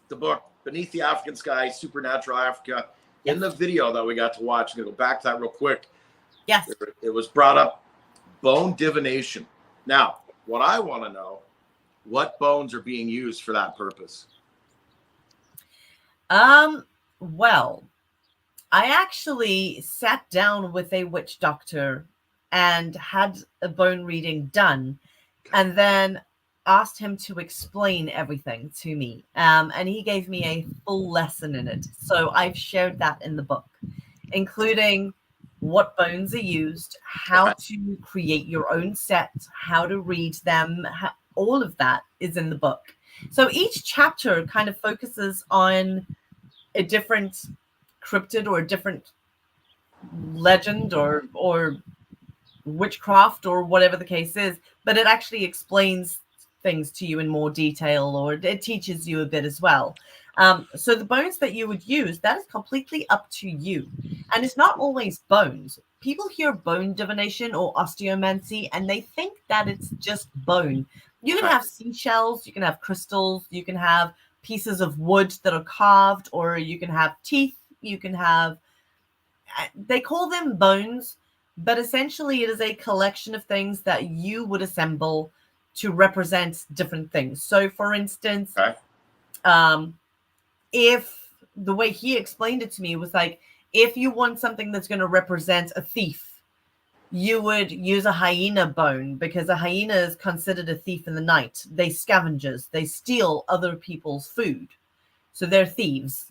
the book Beneath the African Sky, Supernatural Africa. In the video that we got to watch, I'm gonna go back to that real quick. Yes. It was brought up bone divination. Now, what I want to know, what bones are being used for that purpose? Well, I actually sat down with a witch doctor and had a bone reading done, and then asked him to explain everything to me. And he gave me a full lesson in it. So I've shared that in the book, including what bones are used, how to create your own set, how to read them, all of that is in the book. So each chapter kind of focuses on a different cryptid or a different legend or witchcraft or whatever the case is, but it actually explains things to you in more detail, or it teaches you a bit as well. So the bones that you would use, that is completely up to you. And it's not always bones. People hear bone divination or osteomancy and they think that it's just bone. You can have seashells, you can have crystals, you can have pieces of wood that are carved, or you can have teeth, you can have, they call them bones, but essentially it is a collection of things that you would assemble to represent different things. So for instance, if the way he explained it to me was like, if you want something that's going to represent a thief, you would use a hyena bone, because a hyena is considered a thief in the night. They scavengers, they steal other people's food. So they're thieves.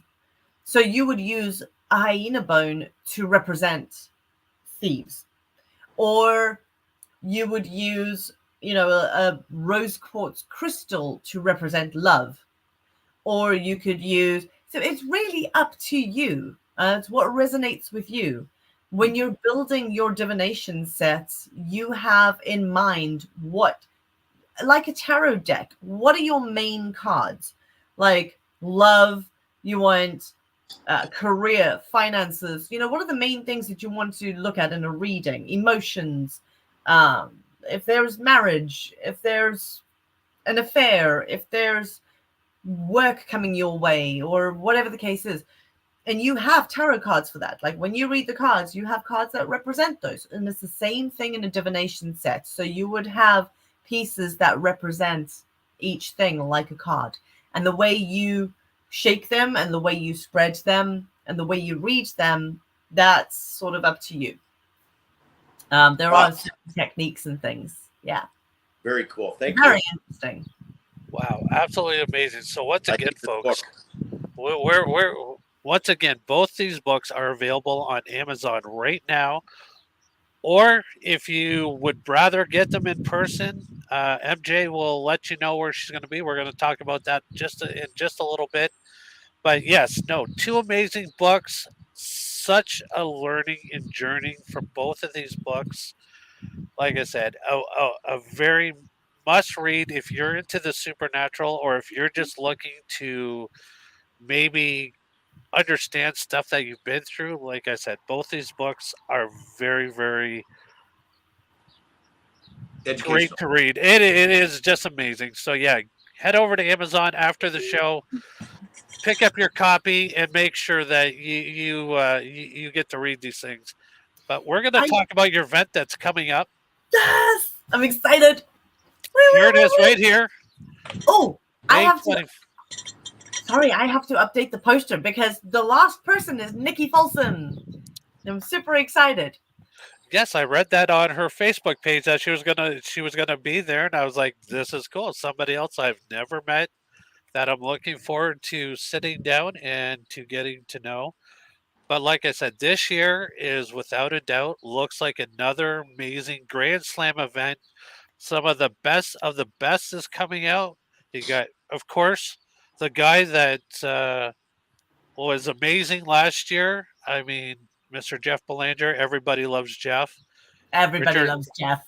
So you would use a hyena bone to represent thieves. Or you would use, you know, a rose quartz crystal to represent love. Or you could use, so it's really up to you. It's what resonates with you. When you're building your divination sets, you have in mind what, like a tarot deck, what are your main cards? Like love, you want career, finances, you know, what are the main things that you want to look at in a reading? Emotions, if there's marriage, if there's an affair, if there's work coming your way, or whatever the case is. And you have tarot cards for that. Like when you read the cards, you have cards that represent those. And it's the same thing in a divination set. So you would have pieces that represent each thing like a card. And the way you shake them and the way you spread them and the way you read them, that's sort of up to you. There are certain techniques and things. Yeah. Very cool. Thank you. Very interesting. Wow, absolutely amazing. So once again, folks, we're once again, both these books are available on Amazon right now. Or if you would rather get them in person, MJ will let you know where she's going to be. We're going to talk about that in just a little bit. But yes, no, two amazing books. Such a learning and journey from both of these books. Like I said, a very must read if you're into the supernatural, or if you're just looking to maybe understand stuff that you've been through. Like I said, both these books are very, very great Educational. to read. It is just amazing. So yeah, head over to Amazon after the show, pick up your copy, and make sure that you get to read these things. But we're going to talk about your event that's coming up. Yes, I'm excited. Here it is, right here. Oh, May I have 20 to. Sorry, I have to update the poster because the last person is Nikki Folsom. I'm super excited. Yes, I read that on her Facebook page that she was gonna be there, and I was like, "This is cool." Somebody else I've never met that I'm looking forward to sitting down and to getting to know. But like I said, this year is without a doubt looks like another amazing Grand Slam event. Some of the best is coming out. You got, of course, the guy that was amazing last year. I mean, Mr. Jeff Belanger. Everybody loves Jeff. Everybody loves Jeff.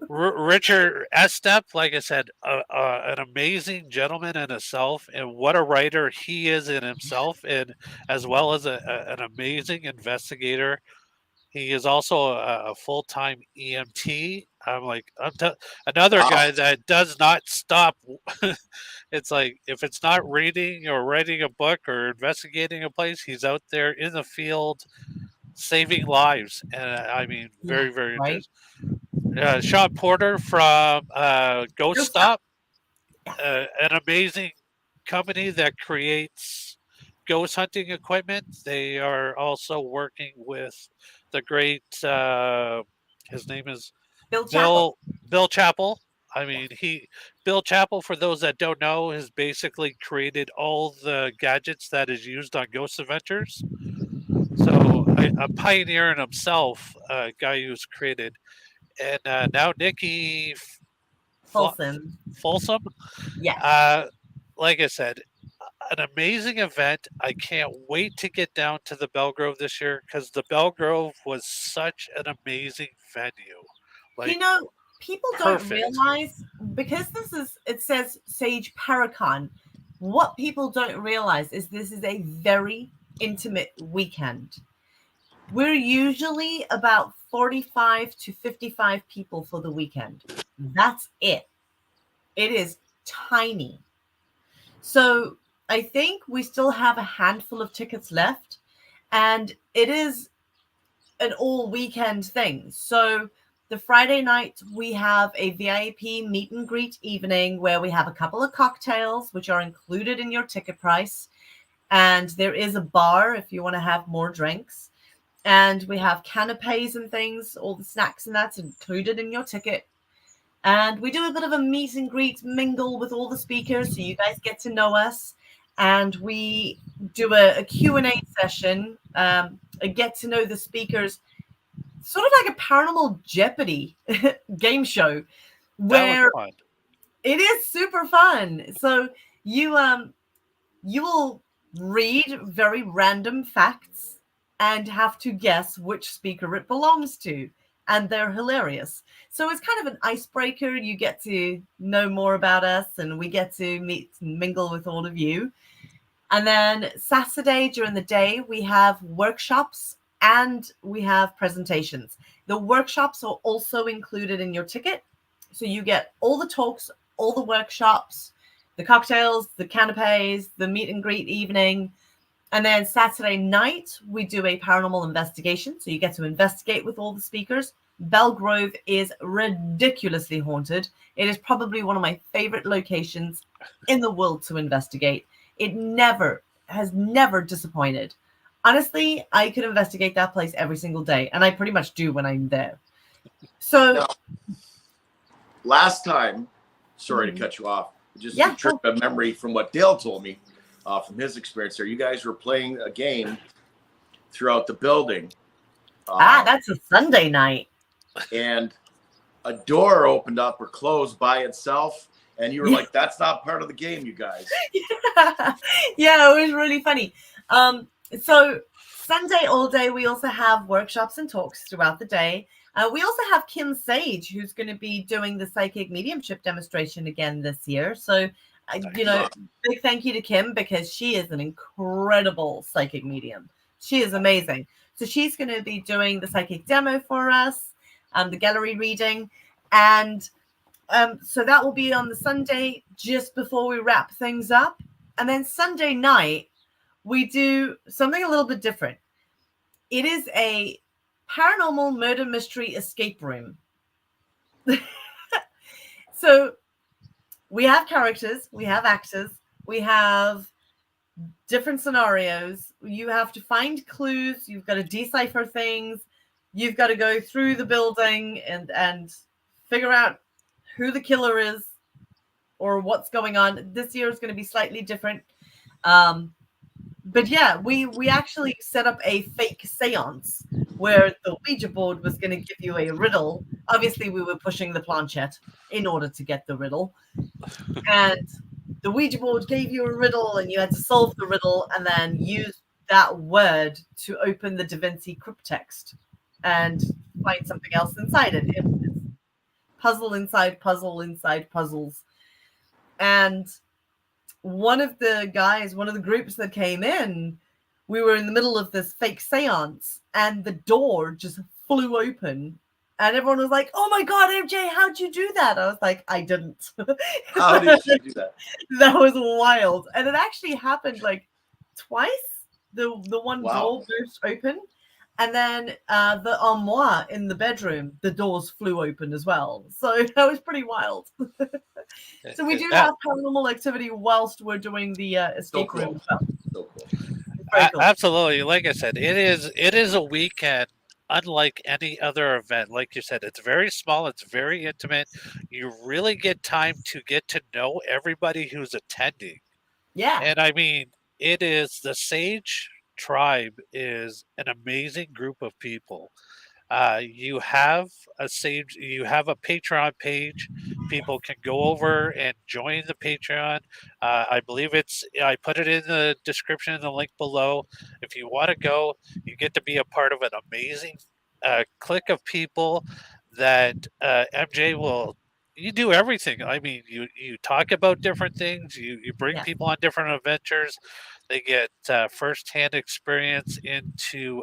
Richard Estep, like I said, an amazing gentleman in himself, and what a writer he is in himself, and as well as an amazing investigator. He is also a full-time EMT. Another guy that does not stop. It's like if it's not reading or writing a book or investigating a place, he's out there in the field saving lives. And I mean, very, very right? interesting. Sean Porter from Ghost Stop, an amazing company that creates ghost hunting equipment. They are also working with the great, his name is Bill Chappell. I mean, Bill Chappell, for those that don't know, has basically created all the gadgets that is used on Ghost Adventures. So a pioneer in himself, a guy who's created. And now Nikki Folsom. Yeah. Like I said, an amazing event. I can't wait to get down to the Belgrove this year because the Belgrove was such an amazing venue. Like, people don't realize, because it says Sage Paracon, what people don't realize is this is a very intimate weekend. We're usually about 45 to 55 people for the weekend. That's it. It is tiny. So I think we still have a handful of tickets left, and it is an all weekend thing. So the Friday night, we have a VIP meet and greet evening where we have a couple of cocktails, which are included in your ticket price. And there is a bar if you want to have more drinks. And we have canapes and things, all the snacks and that's included in your ticket. And we do a bit of a meet and greet mingle with all the speakers so you guys get to know us. And we do a Q&A session, a get to know the speakers, sort of like a Paranormal Jeopardy game show where it is super fun. So you will read very random facts and have to guess which speaker it belongs to. And they're hilarious. So it's kind of an icebreaker. You get to know more about us and we get to meet and mingle with all of you. And then Saturday during the day, we have workshops and we have presentations. The workshops are also included in your ticket. So you get all the talks, all the workshops, the cocktails, the canapes, the meet and greet evening. And then Saturday night, we do a paranormal investigation. So you get to investigate with all the speakers. Belgrove is ridiculously haunted. It is probably one of my favorite locations in the world to investigate. It has never disappointed. Honestly, I could investigate that place every single day, and I pretty much do when I'm there. So now, last time, sorry to cut you off, just a trip of memory from what Dale told me from his experience there. You guys were playing a game throughout the building. That's a Sunday night. And a door opened up or closed by itself, and you were like, "That's not part of the game, you guys." Yeah, it was really funny. So Sunday all day, we also have workshops and talks throughout the day. We also have Kim Sage, who's going to be doing the psychic mediumship demonstration again this year. So, big thank you to Kim, because she is an incredible psychic medium. She is amazing. So she's going to be doing the psychic demo for us, the gallery reading. And so that will be on the Sunday just before we wrap things up. And then Sunday night, we do something a little bit different. It is a paranormal murder mystery escape room. So we have characters, we have actors, we have different scenarios. You have to find clues, you've got to decipher things, you've got to go through the building and figure out who the killer is or what's going on. This year is going to be slightly different. But yeah, we actually set up a fake seance where the Ouija board was going to give you a riddle. Obviously, we were pushing the planchette in order to get the riddle. And the Ouija board gave you a riddle, and you had to solve the riddle and then use that word to open the Da Vinci crypttext and find something else inside it. It was puzzle inside puzzle inside puzzles. And one of the groups that came in, we were in the middle of this fake seance, and the door just flew open, and everyone was like, "Oh my God, MJ, how'd you do that?" I was like, "I didn't." How did you do that? That was wild. And it actually happened like twice. The one door burst open, and then the armoire in the bedroom, the doors flew open as well. So that was pretty wild. So we do have paranormal activity whilst we're doing the escape room as well. So cool. Cool. Absolutely. Like I said, it is a weekend unlike any other event. Like you said, it's very small, it's very intimate. You really get time to get to know everybody who's attending. Yeah. And I mean, the Sage tribe is an amazing group of people. You have a Patreon page. People can go over and join the Patreon. I believe I put it in the description in the link below. If you want to go, you get to be a part of an amazing clique of people that MJ will. You do everything. I mean, you talk about different things. You bring people on different adventures. They get firsthand experience into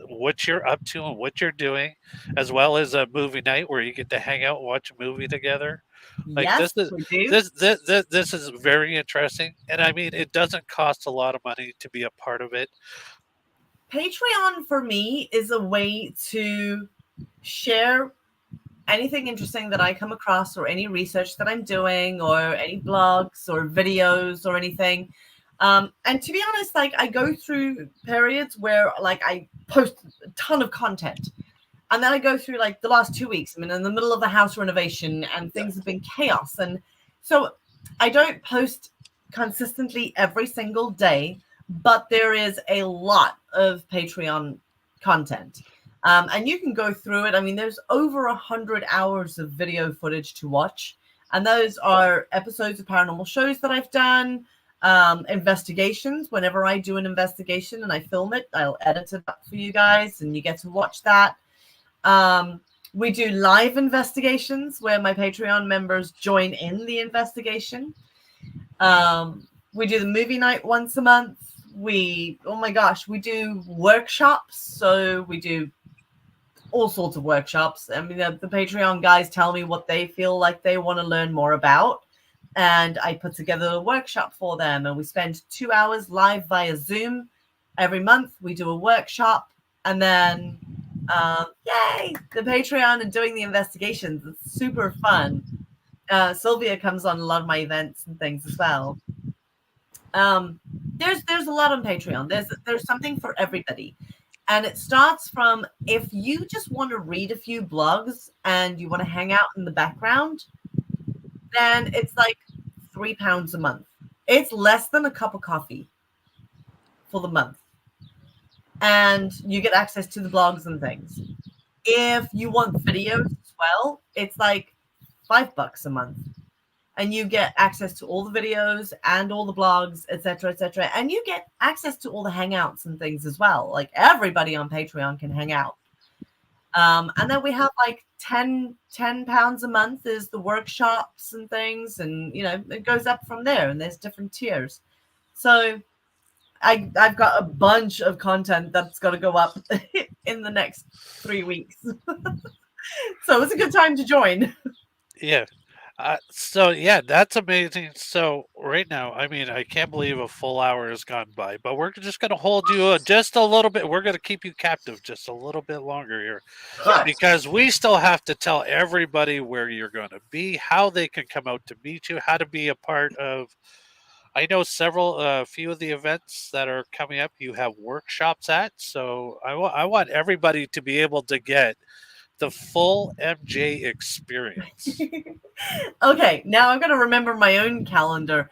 what you're up to and what you're doing, as well as a movie night where you get to hang out and watch a movie together. Like yes, this is very interesting, and I mean, it doesn't cost a lot of money to be a part of it. Patreon for me is a way to share anything interesting that I come across, or any research that I'm doing, or any blogs or videos or anything. And to be honest, like, I go through periods where like I post a ton of content, and then I go through like the last 2 weeks. I mean, in the middle of the house renovation, and things have been chaos, and so I don't post consistently every single day, but there is a lot of Patreon content. And you can go through it. I mean, there's over 100 hours of video footage to watch. And those are episodes of paranormal shows that I've done, investigations. Whenever I do an investigation and I film it, I'll edit it up for you guys, and you get to watch that. We do live investigations where my Patreon members join in the investigation. We do the movie night once a month. We do workshops. So we do all sorts of workshops. I mean, the Patreon guys tell me what they feel like they want to learn more about, and I put together a workshop for them, and we spend 2 hours live via Zoom every month. We do a workshop, and then yay, the Patreon and doing the investigations. It's super fun. Sylvia comes on a lot of my events and things as well. There's a lot on Patreon. There's something for everybody. And it starts from, if you just want to read a few blogs and you want to hang out in the background, then it's like £3 a month. It's less than a cup of coffee for the month. And you get access to the blogs and things. If you want videos as well, it's like $5 a month. And you get access to all the videos and all the blogs, etc., etc. And you get access to all the hangouts and things as well. Like everybody on Patreon can hang out. And then we have like 10 pounds a month is the workshops and things. And, it goes up from there. And there's different tiers. So I've got a bunch of content that's got to go up in the next 3 weeks. So it's a good time to join. Yeah. So yeah, that's amazing. So right now, I mean, I can't believe a full hour has gone by, but we're just going to hold you just a little bit. We're going to keep you captive just a little bit longer here because we still have to tell everybody where you're going to be, how they can come out to meet you, how to be a part of. I know a few of the events that are coming up. You have workshops at, so I want everybody to be able to get the full MJ experience. Okay, now I'm going to remember my own calendar.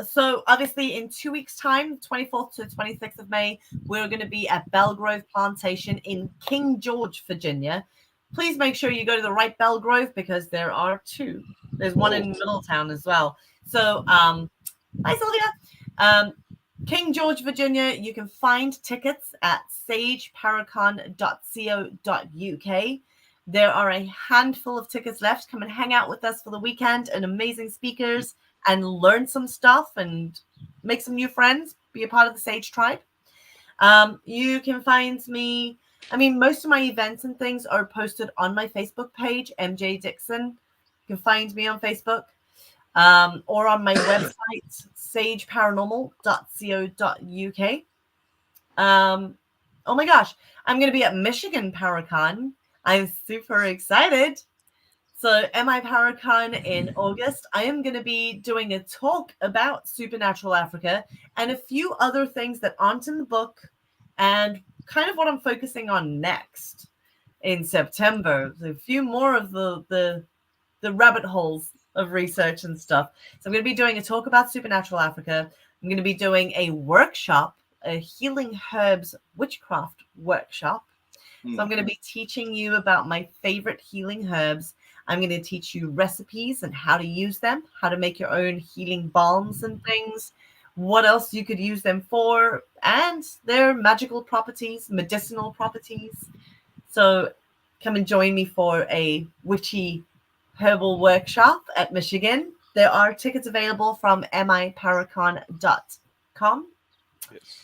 So obviously in 2 weeks' time, 24th to 26th of May, we're going to be at Belgrove Plantation in King George, Virginia. Please make sure you go to the right Belgrove because there are two. There's one in Middletown as well. So, hi Sylvia. King George, Virginia, you can find tickets at sageparacon.co.uk. There are a handful of tickets left. Come and hang out with us for the weekend and amazing speakers and learn some stuff and make some new friends. Be a part of the Sage tribe. You can find me. I mean, most of my events and things are posted on my Facebook page, MJ Dickson. You can find me on Facebook or on my website, sageparanormal.co.uk. Oh my gosh, I'm going to be at Michigan Paracon. I'm super excited. So MI Paracon in August, I am going to be doing a talk about supernatural Africa and a few other things that aren't in the book and kind of what I'm focusing on next in September. So a few more of the rabbit holes of research and stuff. So I'm going to be doing a talk about supernatural Africa. I'm going to be doing a workshop, a healing herbs witchcraft workshop. So I'm going to be teaching you about my favorite healing herbs. I'm going to teach you recipes and how to use them, how to make your own healing balms and things, what else you could use them for, and their magical properties, medicinal properties. So come and join me for a witchy herbal workshop at Michigan. There are tickets available from miparacon.com. Yes.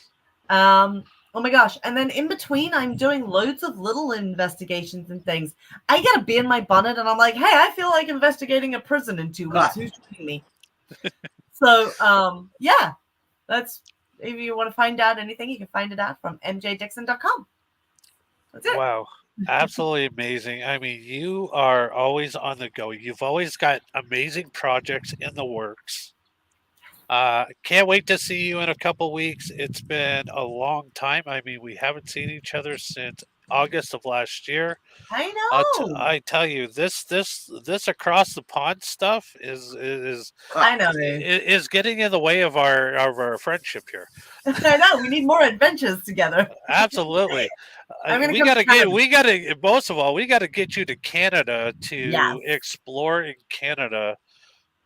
Oh my gosh. And then in between, I'm doing loads of little investigations and things. I get a bee in my bonnet and I'm like, hey, I feel like investigating a prison in 2 weeks. Who's joining me? So, yeah, that's, if you want to find out anything, you can find it out from mjdixon.com. That's it. Wow. Absolutely amazing. I mean, you are always on the go. You've always got amazing projects in the works. Can't wait to see you in a couple weeks. It's been a long time. I mean, we haven't seen each other since August of last year. I know. I tell you, this across the pond stuff is I know. is getting in the way of our friendship here. I know. We need more adventures together. Absolutely. We gotta most of all, we gotta get you to Canada to explore in Canada.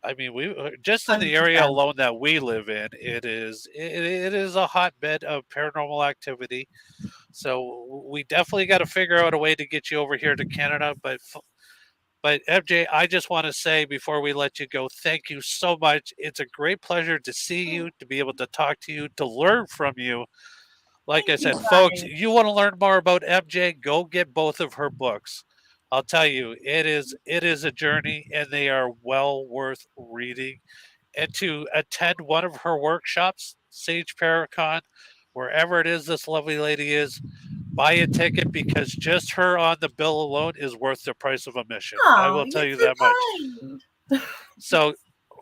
I mean, we just in the area alone that we live in, it is a hotbed of paranormal activity. So we definitely got to figure out a way to get you over here to Canada. But MJ, I just want to say before we let you go, thank you so much. It's a great pleasure to see you, to be able to talk to you, to learn from you. Like I said, folks, you want to learn more about MJ, go get both of her books. I'll tell you, it is a journey, and they are well worth reading. And to attend one of her workshops, Sage Paracon, wherever it is this lovely lady is, buy a ticket because just her on the bill alone is worth the price of admission. I will tell you that much. So,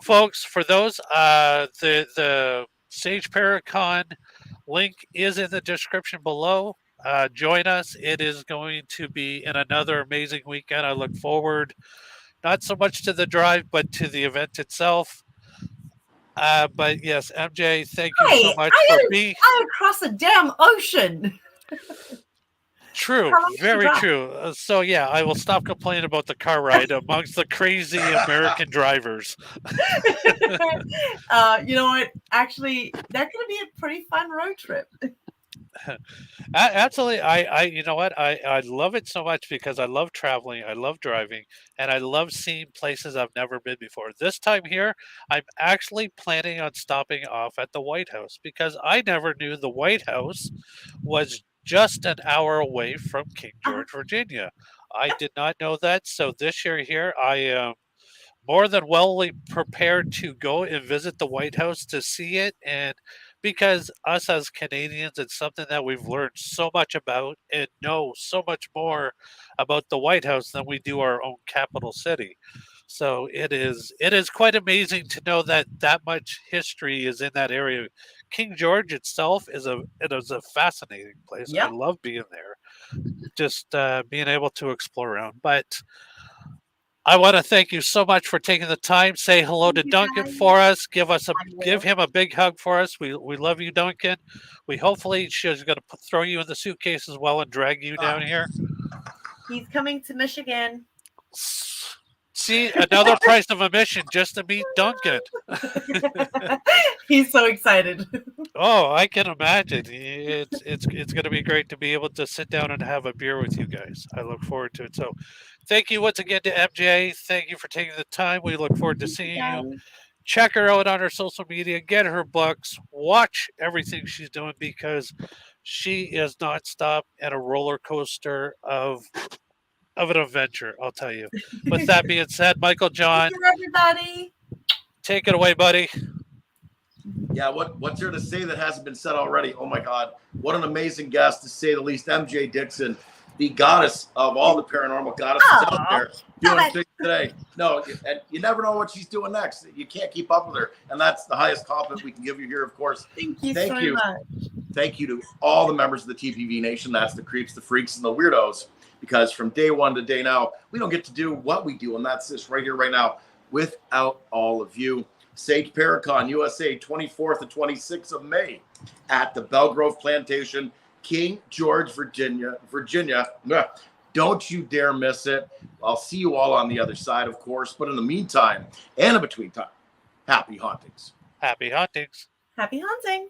folks, for those, the Sage Paracon link is in the description below. Join us. It is going to be in another amazing weekend. I look forward not so much to the drive, but to the event itself. But yes, MJ, thank you so much for being. I across a damn ocean. True, How long did you very drive? true. So yeah, I will stop complaining about the car ride amongst the crazy American drivers. You know what? Actually, that could be a pretty fun road trip. Absolutely, you know what? I love it so much because I love traveling, I love driving, and I love seeing places I've never been before. This time here, I'm actually planning on stopping off at the White House because I never knew the White House was just an hour away from King George, Virginia. I did not know that. So this year here, I am more than well prepared to go and visit the White House to see it. And because us as Canadians, it's something that we've learned so much about and know so much more about the White House than we do our own capital city. So it is quite amazing to know that that much history is in that area. King George itself is a fascinating place. I Yep. love being there, just being able to explore around. But I want to thank you so much for taking the time. Say hello to Thank you, Duncan guys. for us. Give will. him a big hug for us. We love you, Duncan. Hopefully she's going to throw you in the suitcase as well and drag you down here. He's coming to Michigan. See, another price of admission just to meet Duncan. He's so excited. Oh, I can imagine. It's going to be great to be able to sit down and have a beer with you guys. I look forward to it. So, thank you once again to MJ. Thank you for taking the time. We look forward to seeing you. Check her out on her social media. Get her books. Watch everything she's doing because she is nonstop and a roller coaster of an adventure. I'll tell you. With that being said, Michael John, Thank you, everybody. take it away, buddy. Yeah, what's there to say that hasn't been said already? Oh my God, what an amazing guest, to say the least. MJ Dickson, the goddess of all the paranormal goddesses out there, doing things today. No, and you never know what she's doing next. You can't keep up with her, and that's the highest compliment we can give you here, of course. Thank you so much. Thank you to all the members of the TPV Nation. That's the creeps, the freaks, and the weirdos. Because from day one to day now, we don't get to do what we do, and that's this right here, right now, without all of you. Sage Paracon, USA, 24th and 26th of May at the Belgrove Plantation, King George, Virginia. Don't you dare miss it. I'll see you all on the other side, of course. But in the meantime, and in between time, happy hauntings. Happy hauntings. Happy hunting.